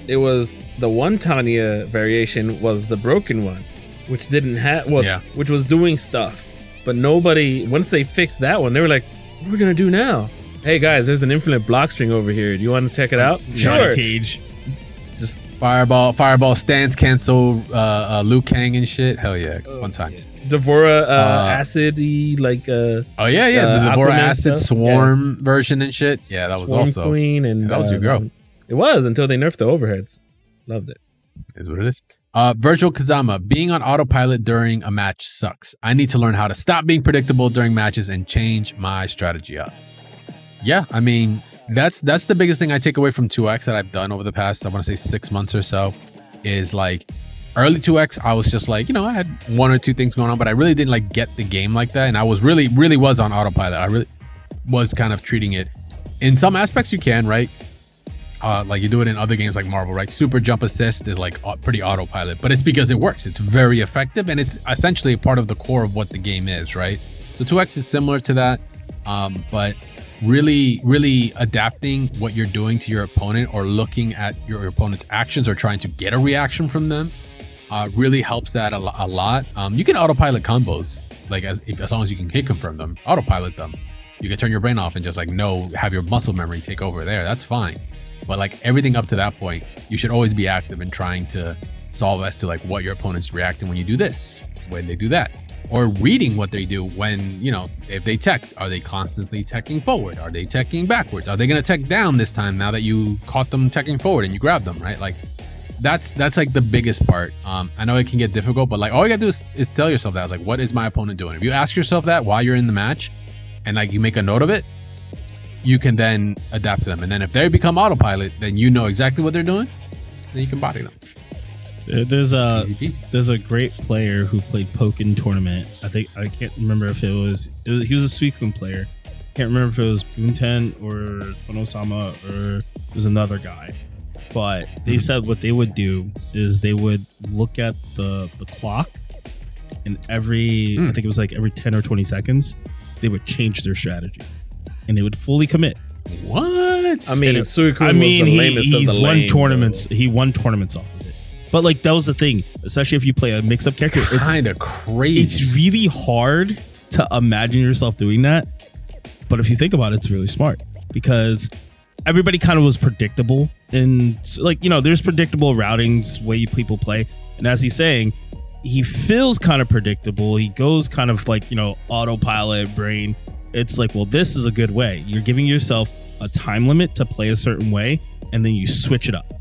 It was the one Tanya variation was the broken one, which didn't have, which was doing stuff. But nobody, once they fixed that one, they were like, what are we going to do now? Hey guys, there's an infinite block string over here. Do you want to check it out? Johnny Cage. Just Fireball, stance cancel, Liu Kang and shit. Hell yeah, fun times. Devora acid-y, like the Devora Aquaman acid stuff. swarm version and shit. Yeah, that was Swarm also Queen and that was your girl. It was until they nerfed the overheads. Loved it. Is what it is. Virtual Kazama, being on autopilot during a match sucks. I need to learn how to stop being predictable during matches and change my strategy up. Yeah, I mean, that's the biggest thing I take away from 2X that I've done over the past, I want to say 6 months or so, is like early 2X, I was just like, I had one or two things going on, but I really didn't like get the game like that. And I was really was on autopilot. I really was kind of treating it. In some aspects you can, right? Like you do it in other games like Marvel, right? Super jump assist is like pretty autopilot, but it's because it works. It's very effective, and it's essentially a part of the core of what the game is, right? So 2X is similar to that, but really adapting what you're doing to your opponent or looking at your opponent's actions or trying to get a reaction from them really helps that a lot. You can autopilot combos, like as long as you can hit confirm them, autopilot them. You can turn your brain off and just like have your muscle memory take over there. That's fine. But like everything up to that point, you should always be active in trying to solve as to like what your opponent's reacting when you do this, when they do that, or reading what they do when, if they tech, are they constantly teching forward? Are they teching backwards? Are they going to tech down this time now that you caught them teching forward and you grabbed them, right? Like that's like the biggest part. I know it can get difficult, but like all you gotta do is tell yourself that, like, what is my opponent doing? If you ask yourself that while you're in the match and like you make a note of it, you can then adapt to them. And then if they become autopilot, then you know exactly what they're doing, and you can body them. There's Easy peasy. There's a great player who played Pokken tournament. I can't remember if he was a Suicune player. Can't remember if it was Bunten or Konosama or it was another guy. But they said what they would do is they would look at the clock, and I think it was like every 10 or 20 seconds, they would change their strategy. And they would fully commit. What? I mean, Suicune was the lamest of the lame. He won tournaments off of it. But like that was the thing, especially if you play a mix-up character. It's kind of crazy. It's really hard to imagine yourself doing that. But if you think about it, it's really smart because everybody kind of was predictable. And like, there's predictable routings, way people play. And as he's saying, he feels kind of predictable. He goes kind of like, autopilot brain. It's like, well, this is a good way. You're giving yourself a time limit to play a certain way, and then you switch it up.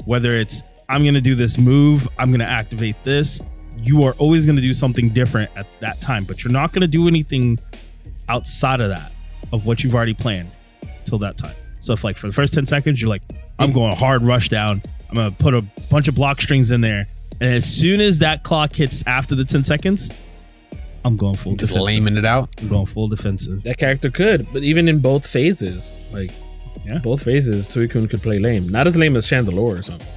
Whether it's, I'm going to do this move, I'm going to activate this. You are always going to do something different at that time, but you're not going to do anything outside of that, of what you've already planned till that time. So if like for the first 10 seconds, you're like, I'm going hard rush down. I'm going to put a bunch of block strings in there. And as soon as that clock hits after the 10 seconds, I'm going full just defensive. laming it out. I'm going full defensive. That character could, but even in both phases, both phases, Suicune could play lame. Not as lame as Chandelure or something.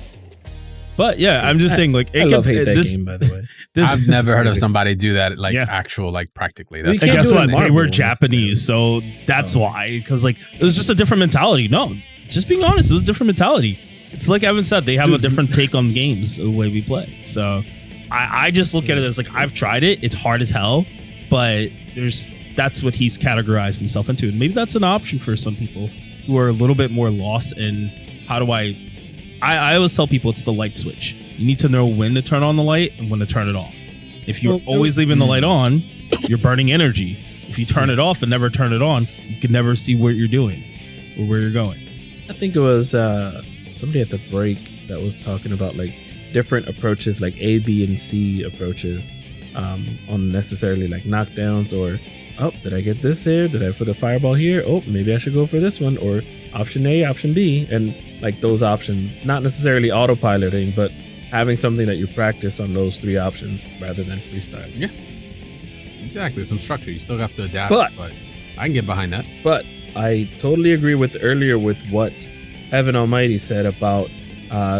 But yeah, I'm just saying, like, I love hate that game, by the way. I've never heard of somebody do that, like actual, like practically. That's and guess do it what? in They Marvel were Japanese, so that's why. Because like it was just a different mentality. No, just being honest, it was a different mentality. It's like Evan said, they have a different take on games, the way we play. So I just look at it as like, I've tried it. It's hard as hell, but that's what he's categorized himself into. And maybe that's an option for some people who are a little bit more lost in how do I always tell people it's the light switch. You need to know when to turn on the light and when to turn it off. If you're always leaving the light on, you're burning energy. If you turn it off and never turn it on, you can never see what you're doing or where you're going. I think it was somebody at the break that was talking about like different approaches, like A, B, and C approaches on necessarily like knockdowns or, oh, did I get this here? Did I put a fireball here? Oh, maybe I should go for this one, or option A, option B, and like those options, not necessarily autopiloting, but having something that you practice on those 3 options rather than freestyle. Yeah, exactly. Some structure. You still have to adapt, But I can get behind that. But I totally agree with earlier with what Evan Almighty said about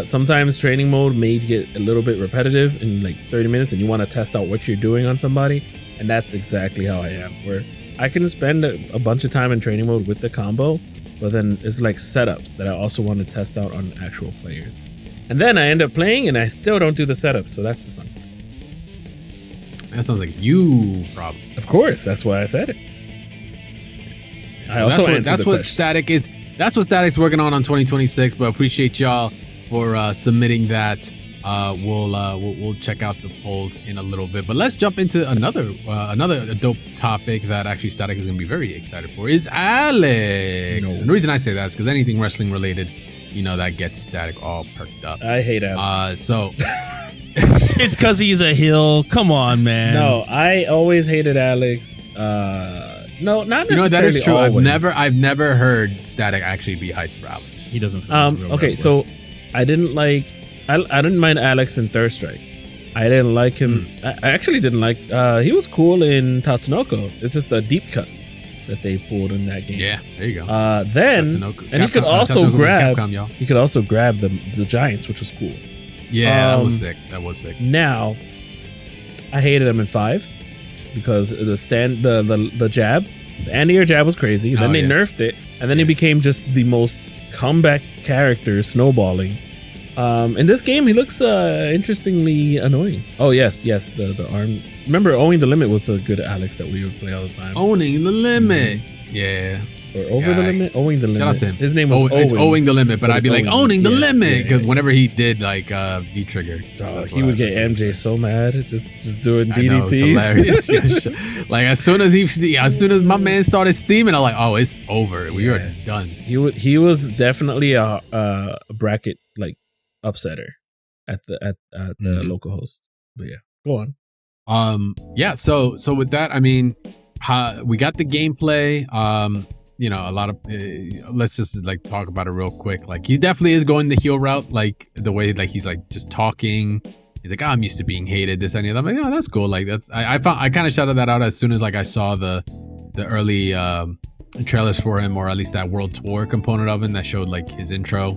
sometimes training mode may get a little bit repetitive in like 30 minutes and you want to test out what you're doing on somebody. And that's exactly how I am, where I can spend a bunch of time in training mode with the combo, but then it's like setups that I also want to test out on actual players. And then I end up playing and I still don't do the setups. So that's the fun part. That sounds like you problem. Of course, that's why I said it. I also that's what Static is. That's what Static's working on 2026. But appreciate y'all for submitting that. We'll check out the polls in a little bit. But let's jump into another dope topic that actually Static is going to be very excited for is Alex. No. And the reason I say that is because anything wrestling related, that gets Static all perked up. I hate Alex. So. It's because he's a heel. Come on, man. No, I always hated Alex. No, not necessarily. That is true. Always. I've never heard Static actually be hyped for Alex. He doesn't feel like a real okay, wrestler. so I didn't mind Alex in Third Strike. I didn't like him. I actually didn't like. He was cool in Tatsunoko. It's just a deep cut that they pulled in that game. Yeah, there you go. Then Tatsunoko. and he could Capcom, also Tatsunoko was grab. Capcom, y'all. He could also grab the giants, which was cool. Yeah, that was sick. That was sick. Now, I hated him in 5 because the jab, the anti-air jab was crazy. Then they nerfed it, and then he became just the most comeback character, snowballing. In this game, he looks interestingly annoying. Oh yes, the arm. Remember, Owning the Limit was a good Alex that we would play all the time. Owning the Limit. Yeah. Or Over the Limit, Owing the Limit. Shout out to him. His name was Owen. It's Owing the Limit, but I'd be like, Owning the Limit, because yeah. whenever he did like V-Trigger, He would get MJ so mad just doing DDTs. I know, it's hilarious. Like as soon as my man started steaming, I'm like, oh, it's over. We are done. He was definitely a bracket like upsetter at the local host. But yeah, go on. Yeah. So with that, I mean, we got the gameplay. A lot of let's just like talk about it real quick. Like he definitely is going the heel route, like the way like he's like just talking. He's like, I'm used to being hated, this and the other. I'm like, oh, that's cool. Like that's I kind of shouted that out as soon as like I saw the early trailers for him, or at least that world tour component of him that showed like his intro.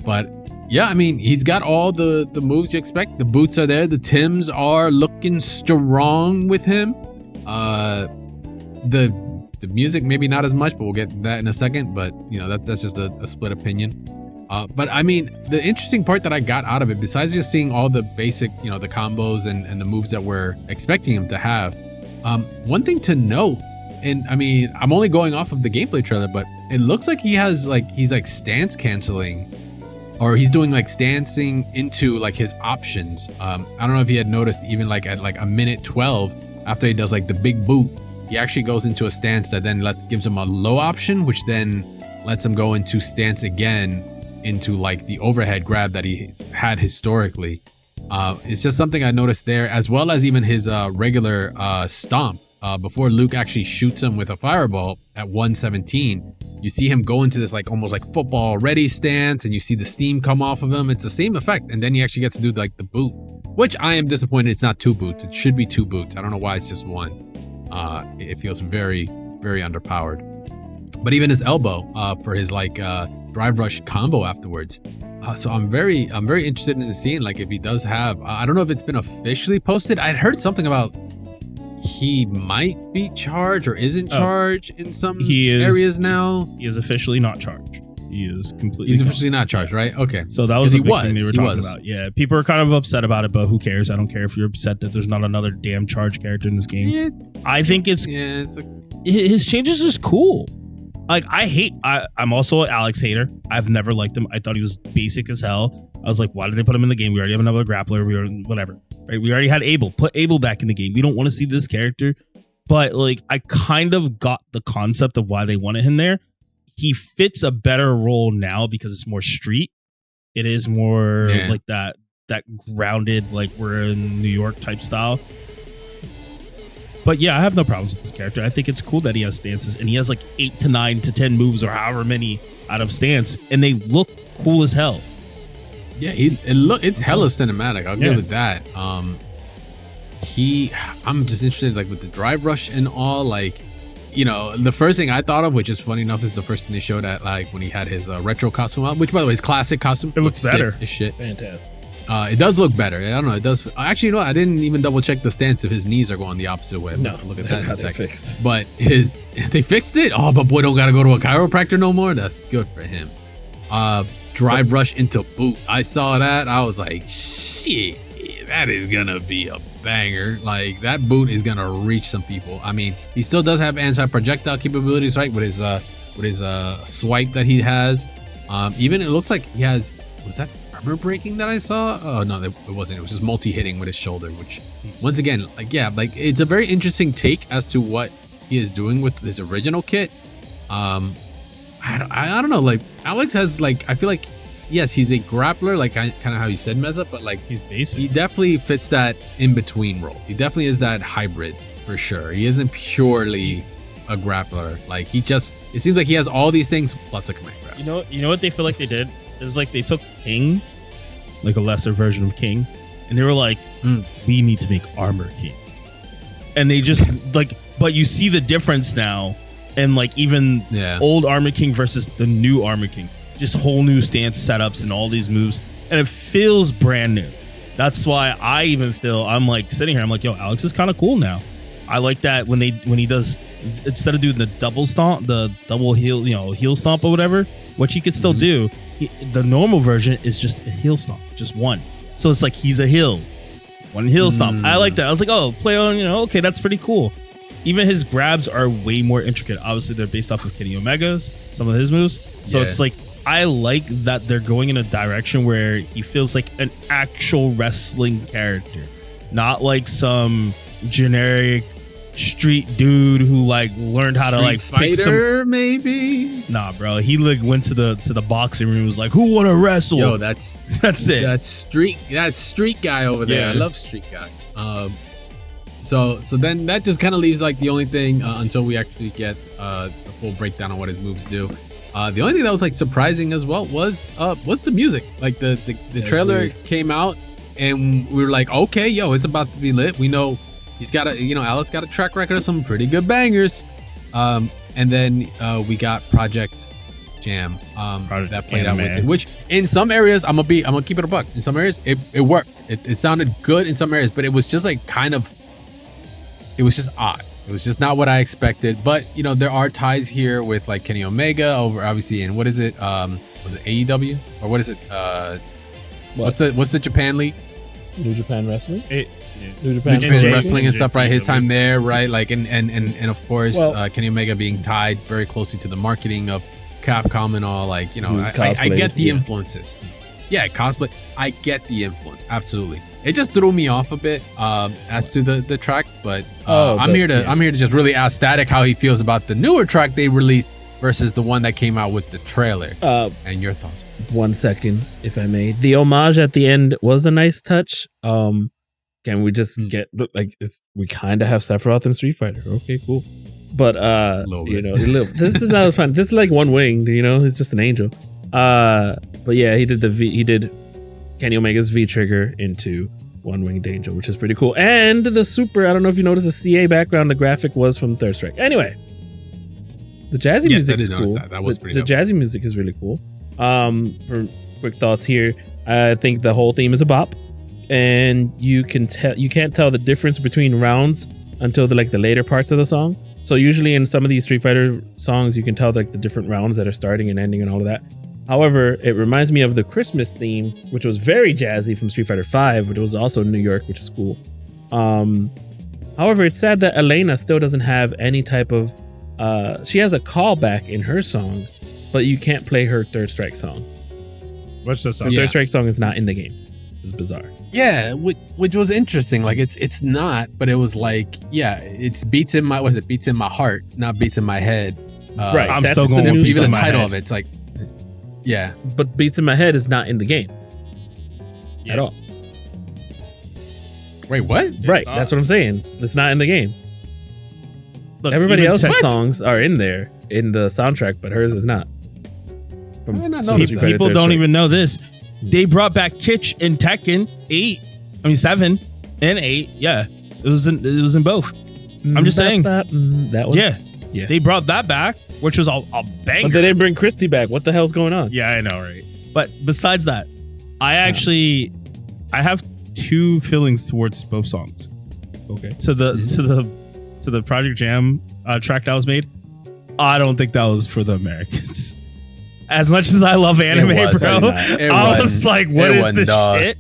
But yeah, I mean, he's got all the moves you expect. The boots are there. The Tims are looking strong with him. The music maybe not as much, but we'll get that in a second. But that's just a split opinion. But I mean, the interesting part that I got out of it, besides just seeing all the basic, the combos and the moves that we're expecting him to have, one thing to note, and I mean, I'm only going off of the gameplay trailer, but it looks like he's like stance canceling, or he's doing like stancing into like his options. I don't know if you had noticed, even like at like a minute 12 after he does like the big boot, he actually goes into a stance that then gives him a low option, which then lets him go into stance again into like the overhead grab that he's had historically. It's just something I noticed there, as well as even his regular stomp. Before Luke actually shoots him with a fireball at 117, you see him go into this like almost like football ready stance, and you see the steam come off of him. It's the same effect, and then he actually gets to do like the boot, which I am disappointed it's not 2 boots. It should be 2 boots. I don't know why it's just 1. It feels very, very underpowered. But even his elbow for his like drive rush combo afterwards. So I'm very interested in seeing like if he does have. I don't know if it's been officially posted. I'd heard something about he might be charged or isn't charged in some areas now. He is officially not charged. He is completely. He's gone. officially not charged, right? Okay. So that was a he big was. thing they were He talking was. about. Yeah, people are kind of upset about it, but who cares? I don't care if you're upset that there's not another damn charge character in this game. Yeah, I think it's his changes is cool. Like I'm also an Alex hater. I've never liked him. I thought he was basic as hell. I was like, why did they put him in the game? We already have another grappler. We were whatever. Right? We already had Abel. Put Abel back in the game. We don't want to see this character. But like, I kind of got the concept of why they wanted him there. He fits a better role now because it's more street. It is more like that grounded, like we're in New York type style. But yeah, I have no problems with this character. I think it's cool that he has stances and he has like 8 to 9 to 10 moves or however many out of stance, and they look cool as hell. Yeah, it's hella cinematic. I'll give it that. I'm just interested like with the drive rush and all. Like, you know, the first thing I thought of, which is funny enough, is the first thing they showed at like when he had his retro costume out, which by the way, his classic costume. It looks better. As shit. Fantastic. It does look better. I don't know. It does. Actually, you know what? I didn't even double check the stance if his knees are going the opposite way. No, look at that in a second. Fixed. But they fixed it. Oh, but boy, don't gotta go to a chiropractor no more. That's good for him. Drive rush into boot. I saw that. I was like, shit, that is gonna be a banger. Like that boot is gonna reach some people. I mean, he still does have anti-projectile capabilities, right? With his swipe that he has. Even it looks like he has. Was that armor breaking that I saw? Oh no, it wasn't. It was just multi-hitting with his shoulder, which once again, like it's a very interesting take as to what he is doing with his original kit. I don't know. Like Alex has like, I feel like, yes, he's a grappler, like kind of how you said Meza, but like he's basic. He definitely fits that in between role. He definitely is that hybrid for sure. He isn't purely a grappler. Like it seems like he has all these things plus a command grab. You know what they feel like they did is like they took King, like a lesser version of King, and they were like, we need to make Armor King, and they just like, but you see the difference now. And like even old Armor King versus the new Armor King, just whole new stance setups and all these moves, and it feels brand new. That's why I even feel I'm like sitting here. I'm like, yo, Alex is kind of cool now. I like that when he does, instead of doing the double stomp, the double heel, heel stomp or whatever, which he could still do. The normal version is just a heel stomp, just one. So it's like he's a heel, one heel stomp. I like that. I was like, oh, play on, okay, that's pretty cool. Even his grabs are way more intricate. Obviously, they're based off of Kenny Omega's, some of his moves. So it's like, I like that they're going in a direction where he feels like an actual wrestling character, not like some generic street dude who like learned how to like pick fighter maybe. Nah, bro. He like went to the boxing room and was like, who want to wrestle? Yo, that's it. That's street guy over there. Yeah. I love street guy. So then that just kind of leaves like the only thing until we actually get the full breakdown on what his moves do. The only thing that was like surprising as well was the music. Like the trailer came out and we were like, okay, yo, it's about to be lit. We know he's got Alex got a track record of some pretty good bangers. And then we got Project Jam that played out with it, which in some areas I'm gonna keep it a buck. In some areas it worked. It sounded good in some areas, but it was just like it was just odd. It was just not what I expected. But there are ties here with like Kenny Omega over obviously in what is it? Was it AEW or what is it? What's the Japan league? New Japan Wrestling. New Japan Wrestling and stuff, right? His time there, right? Like and of course Kenny Omega being tied very closely to the marketing of Capcom and all. Like I get the influences. Yeah, cosplay. I get the influence. Absolutely. It just threw me off a bit as to the track, but I'm here to just really ask Static how he feels about the newer track they released versus the one that came out with the trailer. And your thoughts. 1 second, if I may. The homage at the end was a nice touch. Can we just get like we kind of have Sephiroth in Street Fighter? Okay, cool. But this is not fun. Just like one wing, he's just an angel. But yeah, he did Kenny Omega's V trigger into One Winged Angel, which is pretty cool. And the super, I don't know if you noticed the CA background, the graphic was from Third Strike. Anyway, the jazzy music is cool. That was pretty the jazzy music is really cool. For quick thoughts here, I think the whole theme is a bop, and you can't tell the difference between rounds until the later parts of the song. So usually in some of these Street Fighter songs, you can tell like the different rounds that are starting and ending and all of that. However, it reminds me of the Christmas theme, which was very jazzy from Street Fighter V, which was also in New York, which is cool. However, it's sad that Elena still doesn't have any type of. She has a callback in her song, but you can't play her Third Strike song. What's the song? Her Third Strike song is not in the game. It's bizarre. Yeah, which was interesting. Like it's not, but it was like, yeah, it's beats in my beats in my heart, not beats in my head. Right. I'm That's still going the with new even song. the title of it's like, yeah, But Beats in My Head is not in the game at all. Wait, what? Right. not. That's what I'm saying. It's not in the game. Look, Everybody even else's Tex- songs are in there in the soundtrack, but hers is not. I did not Super notice Street that. Fighter People Third don't Strike. even know this. They brought back Kitsch in Tekken 7 and 8. Yeah, it was in both. I'm just saying. That one. Yeah, they brought that back, which was a banger. But they didn't bring Christy back. What the hell's going on? Yeah, I know, right? But besides that, I have two feelings towards both songs. Okay. To the Project Jam track that was made, I don't think that was for the Americans. As much as I love anime, was, bro, it I was wasn't. like, "What It is wasn't, this dog. shit?"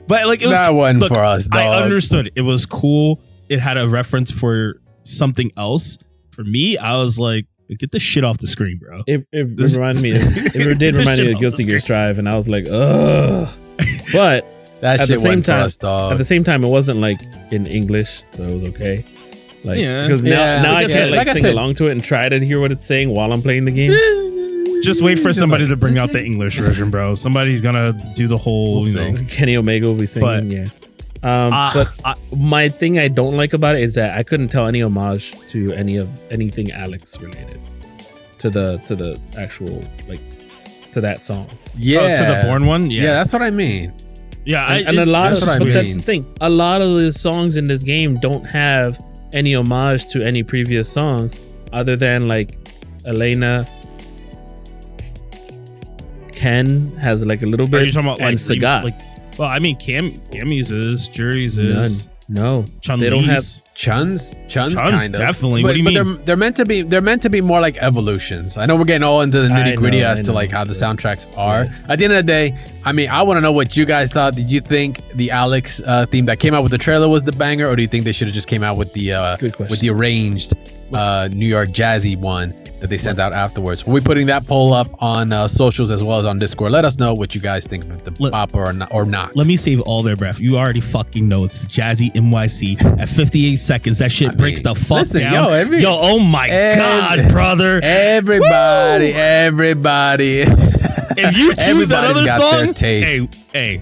But like, it was That wasn't look, for us, dog. I understood. It was cool. It had a reference for something else. For me, I was like, "Get this shit off the screen, bro." It This- reminded me. It did This remind me shit of off Guilty the Gear screen. Strive, and I was like, ugh. But That At the shit same wasn't for time- us, dog. at the same time, it wasn't like in English, so it was okay. Like, Yeah. because now, Yeah, now like I I can't said- like like I sing said- along to it and try to hear what it's saying while I'm playing the game. Just wait for Just somebody like- to bring out the English version, bro. Somebody's gonna do the whole, We'll you know. see. Kenny Omega will be singing, yeah. But my thing I don't like about it is that I couldn't tell any homage to anything Alex related to the actual like to that song. yeah, to the Born one, Yeah, that's what I mean. yeah. And a lot that's of what I but mean. that's the thing. A lot of the songs in this game don't have any homage to any previous songs other than like Elena. Ken has like a little Are bit, you talking about and like Sagat. like? Well, I mean, Cammy's is, Jury's is, No, Chun they don't have. Chun's kind of definitely. But, What do you but mean? they're meant to be more like evolutions. I know we're getting all into the I nitty gritty know, as I to know, like how the but- soundtracks are. At the end of the day, I mean, I want to know what you guys thought. Did you think the Alex theme that came out with the trailer was the banger, or do you think they should have just came out with the Good question. with the arranged New York jazzy one that they sent out afterwards? We'll be putting that poll up on socials as well as on Discord. Let us know what you guys think of the bop or not. Let me save all their breath. You already fucking know it's the Jazzy NYC at 58 seconds. That shit breaks the fuck listen, down. yo, Oh my god, brother! Everybody. If you choose that Everybody's other got their song, taste. hey,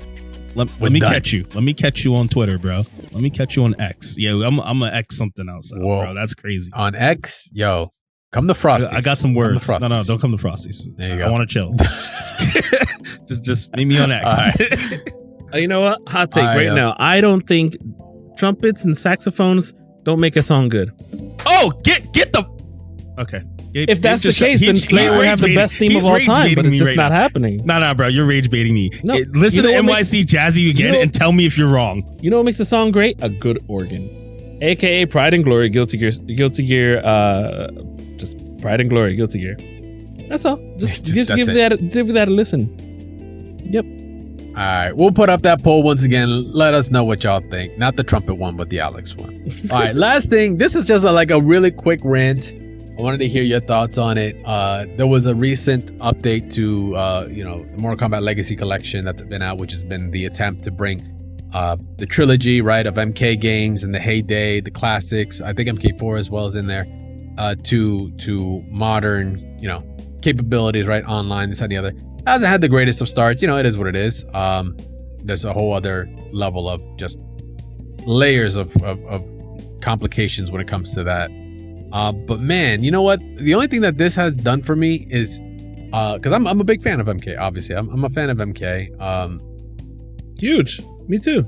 let We're me done. catch you. Let me catch you on Twitter, bro. Let me catch you on X. Yeah, I'm gonna X something else, out, Whoa. bro. That's crazy. On X, yo, come to Frosties. I got some Come to words. No, Frosties. don't come to Frosties. There you I go. want to chill. just meet me on X. All right. You know what? Hot take I, right now. I don't think trumpets and saxophones don't make a song good. Oh, get the. Okay. If that's the case, then Slayer would have the best theme of all time, but it's just not happening. No, bro, you're rage baiting me. No, Listen you know to what NYC Jazzy again you know- and tell me if you're wrong. You know what makes a song great? A good organ. AKA Pride and Glory, Guilty Gear, just Pride and Glory, Guilty Gear. That's all. Just Just give that's that a listen. Yep. All right, we'll put up that poll once again. Let us know what y'all think. Not the trumpet one, but the Alex one. All right, last thing. This is just like a really quick rant. I wanted to hear your thoughts on it. There was a recent update to, the Mortal Kombat Legacy collection that's been out, which has been the attempt to bring the trilogy, right, of MK games and the heyday, the classics. I think MK4 as well is in there, to modern, capabilities, right, online, this and the other. Hasn't had the greatest of starts. It is what it is. There's a whole other level of just layers of complications when it comes to that. But man, you know what? The only thing that this has done for me is, because I'm a big fan of MK. Obviously, I'm a fan of MK. Huge. Me too.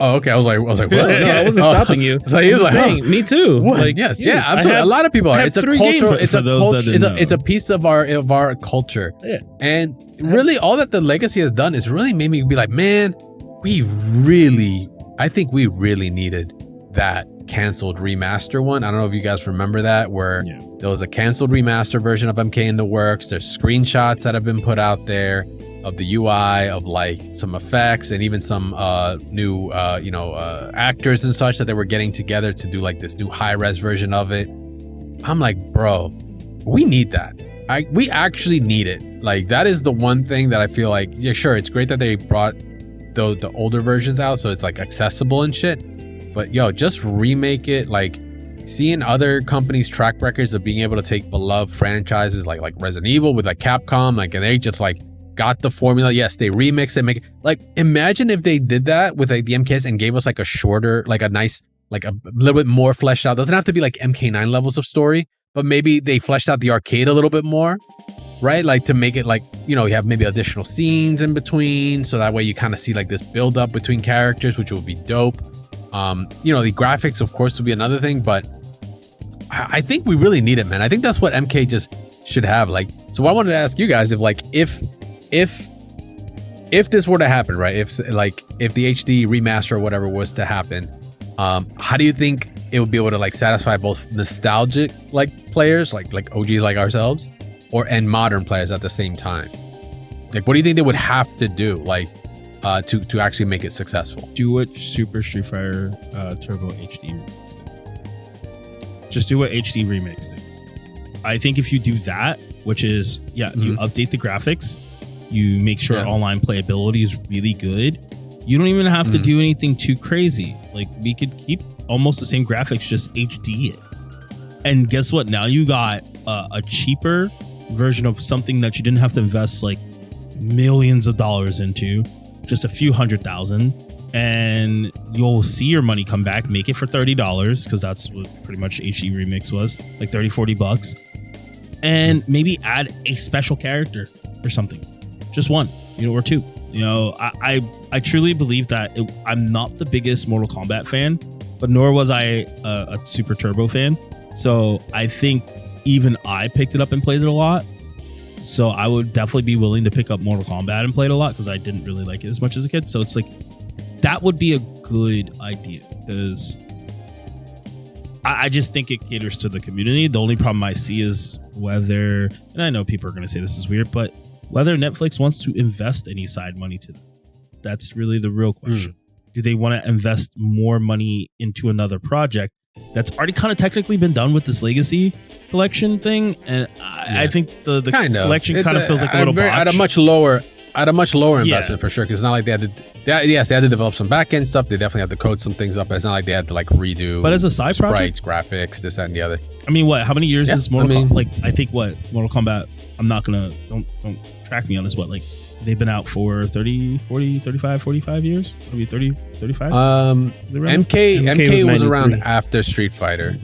Oh, okay. I was like, what? No, I wasn't stopping you. So he I was was like, saying, me too. What? Like, Yes, huge. yeah, I absolutely. have- A lot of people I are. have It's a 3 cultural. games. It's For a those that culture. didn't It's know. a piece of our culture. Yeah. And really, all that the Legacy has done is really made me be like, man, I think we really needed that canceled remaster one. I don't know if you guys remember that, where there was a canceled remaster version of MK in the works. There's screenshots that have been put out there of the UI, of like some effects, and even some new actors and such that they were getting together to do like this new high-res version of it. I'm like, bro, we need that. We actually need it. Like, that is the one thing that I feel like, yeah, sure, it's great that they brought the older versions out so it's like accessible and shit, but yo, just remake it. Like, seeing other companies' track records of being able to take beloved franchises like Resident Evil with like Capcom, like, and they just like got the formula. Yes, they remix it, make it like, imagine if they did that with like the MKS and gave us like a shorter, like a nice, like a little bit more fleshed out. Doesn't have to be like MK9 levels of story, but maybe they fleshed out the arcade a little bit more, right? Like, to make it like, you know, you have maybe additional scenes in between, so that way you kind of see like this build up between characters, which would be dope. You know, the graphics, of course, would be another thing, but I think we really need it, man. I think that's what MK just should have. Like, so I wanted to ask you guys if this were to happen, right? If the HD remaster or whatever was to happen, how do you think it would be able to like satisfy both nostalgic like players, like OGs like ourselves, and modern players at the same time? Like, what do you think they would have to do, like, to actually make it successful? Do what Super Street Fighter Turbo HD remakes did. Just do what HD remakes did. I think if you do that, which is, you update the graphics, you make sure online playability is really good. You don't even have to do anything too crazy. Like, we could keep almost the same graphics, just HD it. And guess what? Now you got a cheaper version of something that you didn't have to invest like millions of dollars into, just a few $100,000, and you'll see your money come back. Make it for $30, because that's what pretty much HD Remix was, like $30-$40, and maybe add a special character or something, just one, or two. I truly believe that I'm not the biggest Mortal Kombat fan, but nor was I a Super Turbo fan. So I think even I picked it up and played it a lot. So I would definitely be willing to pick up Mortal Kombat and play it a lot, because I didn't really like it as much as a kid. So it's like, that would be a good idea, because I just think it caters to the community. The only problem I see is whether, and I know people are going to say this is weird, but whether Netflix wants to invest any side money to them. That's really the real question. Do they want to invest more money into another project that's already kind of technically been done with this Legacy collection thing? And I think the collection kind of feels like a little botch. At a much lower investment, for sure, because it's not like they had to develop some back-end stuff. They definitely had to code some things up, but it's not like they had to like redo. But as a side sprites, project, graphics, this, that, and the other. I mean, what? How many years is Mortal Kombat? Like, I think Mortal Kombat. I'm not gonna don't track me on this. What, like, they've been out for 30, 40, 35, 45 years? Maybe 30, 35? MK was around after Street Fighter.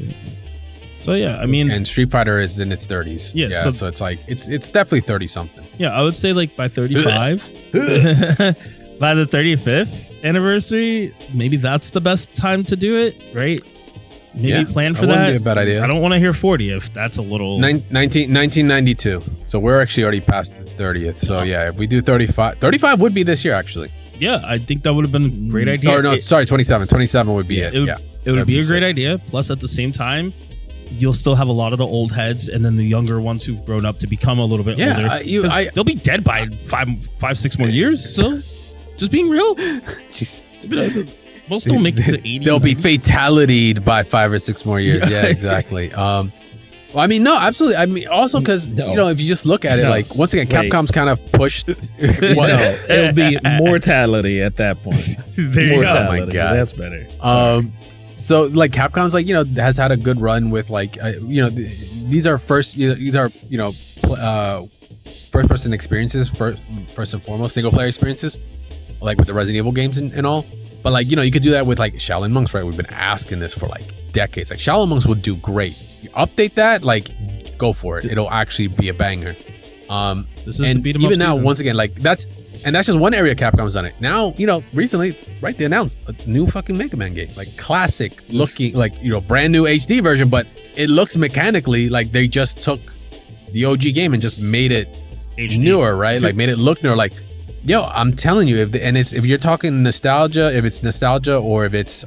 So yeah, I mean, and Street Fighter is in its 30s. Yeah, so it's like it's definitely 30 something. Yeah, I would say like by 35, by the 35th anniversary, maybe that's the best time to do it, right? Maybe plan for that. Wouldn't be a bad idea. I don't want to hear 40 if that's a little 1992. So we're actually already past the 30th. So yeah, if we do 35 would be this year actually. Yeah, I think that would have been a great idea. Or no, sorry, 27. 27 would be it. It would be a great idea. Plus, at the same time, you'll still have a lot of the old heads, and then the younger ones who've grown up to become a little bit older. They'll be dead by 5-6 more years. So, just being real. Jeez. Most don't make it to 80. They'll be fatalitied by 5 or 6 more years. Yeah, exactly. Well, I mean, no, absolutely. I mean, also because if you just look at it, like, once again, Capcom's kind of pushed. It'll be mortality at that point. Mortality. Oh my god, that's better. So like Capcom's like has had a good run with like these are first person experiences, first and foremost single player experiences, like with the Resident Evil games and all. But like you could do that with like Shaolin Monks, right? We've been asking this for like decades. Like Shaolin Monks would do great. You update that, like go for it. It'll actually be a banger. This is the beat 'em up even now, season. once again, like that's just one area Capcom's done it. Now, recently, right, they announced a new fucking Mega Man game, like classic looking, like brand new HD version, but it looks mechanically like they just took the OG game and just made it HD. Newer, right? Like made it look newer. Like, yo, I'm telling you, if you're talking nostalgia, if it's nostalgia or if it's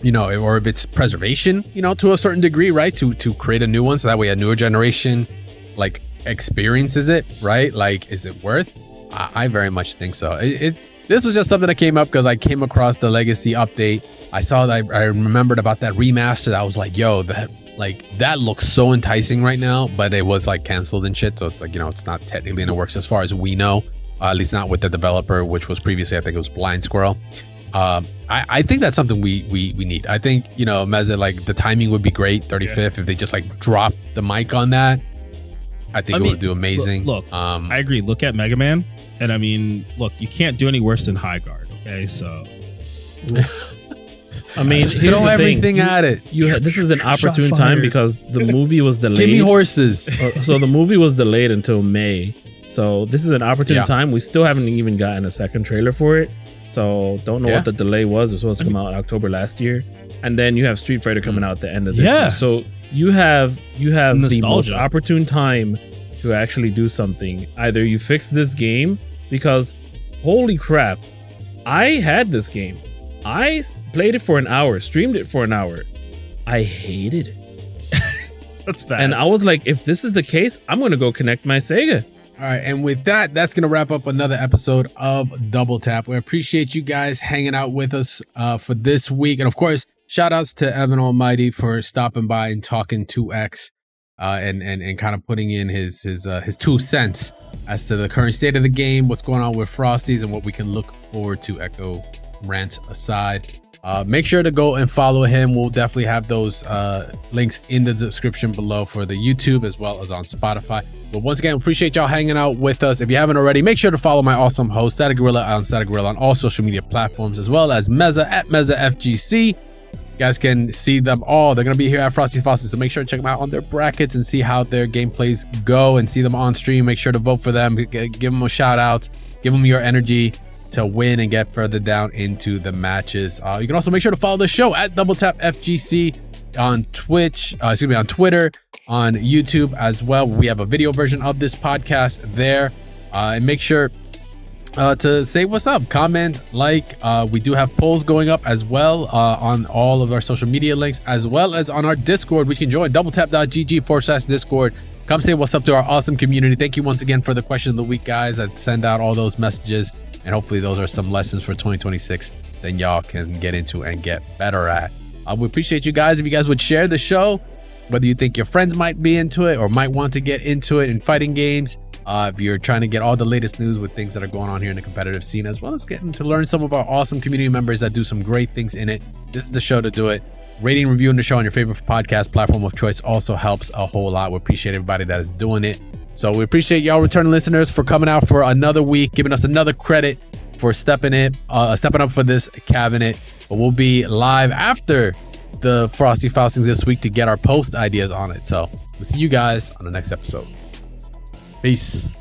you know, or if it's preservation, you know, to a certain degree, right? To create a new one so that way a newer generation like experiences it, right? Like, is it worth? I very much think so. This was just something that came up because I came across the Legacy update. I saw that I remembered about that remaster. I was like, yo, that looks so enticing right now, but it was like canceled and shit. So it's like, you know, it's not technically in the works as far as we know, at least not with the developer, which was previously, I think it was Blind Squirrel. I think that's something we need. I think, you know, Meza, like the timing would be great. 35th, if they just like drop the mic on that, I think it would do amazing. Look, I agree. Look at Mega Man. And I mean, look, you can't do any worse than High Guard. Okay, so I mean, throw everything at it. This is an opportune time because the movie was delayed. Give me horses. So the movie was delayed until May. So this is an opportune time. We still haven't even gotten a second trailer for it. So don't know what the delay was. It was supposed to come out in October last year. And then you have Street Fighter coming out at the end of this year. So you have the most opportune time to actually do something. Either you fix this game, because holy crap, I had this game. I played it for an hour, streamed it for an hour. I hated it. That's bad. And I was like, if this is the case, I'm going to go connect my Sega. All right. And with that, that's going to wrap up another episode of Double Tap. We appreciate you guys hanging out with us for this week. And of course, shout outs to Evan Almighty for stopping by and talking 2X and kind of putting in his 2 cents as to the current state of the game, what's going on with Frosties, and what we can look forward to, Echo rants aside. Make sure to go and follow him. We'll definitely have those links in the description below for the YouTube as well as on Spotify. But once again, appreciate y'all hanging out with us. If you haven't already, make sure to follow my awesome host, Static Gorilla, on Static Gorilla on all social media platforms, as well as Meza at MezaFGC. You guys can see them all. They're going to be here at Frosty Faustings, so make sure to check them out on their brackets and see how their gameplays go and see them on stream. Make sure to vote for them. Give them a shout out. Give them your energy to win and get further down into the matches. You can also make sure to follow the show at Double Tap FGC on Twitch, on Twitter, on YouTube as well. We have a video version of this podcast there. And make sure to say what's up, comment, like. We do have polls going up as well on all of our social media links, as well as on our Discord, which you can join, doubletap.gg/Discord. Come say what's up to our awesome community. Thank you once again for the question of the week, guys. I send out all those messages, and hopefully those are some lessons for 2026 that y'all can get into and get better at. We appreciate you guys. If you guys would share the show, whether you think your friends might be into it or might want to get into it in fighting games, if you're trying to get all the latest news with things that are going on here in the competitive scene, as well as getting to learn some of our awesome community members that do some great things in it, this is the show to do it. Rating, reviewing the show on your favorite podcast platform of choice also helps a whole lot. We appreciate everybody that is doing it. So we appreciate y'all returning listeners for coming out for another week, giving us another credit for stepping up for this cabinet. But we'll be live after the Frosty Faustings this week to get our post ideas on it. So we'll see you guys on the next episode. Peace.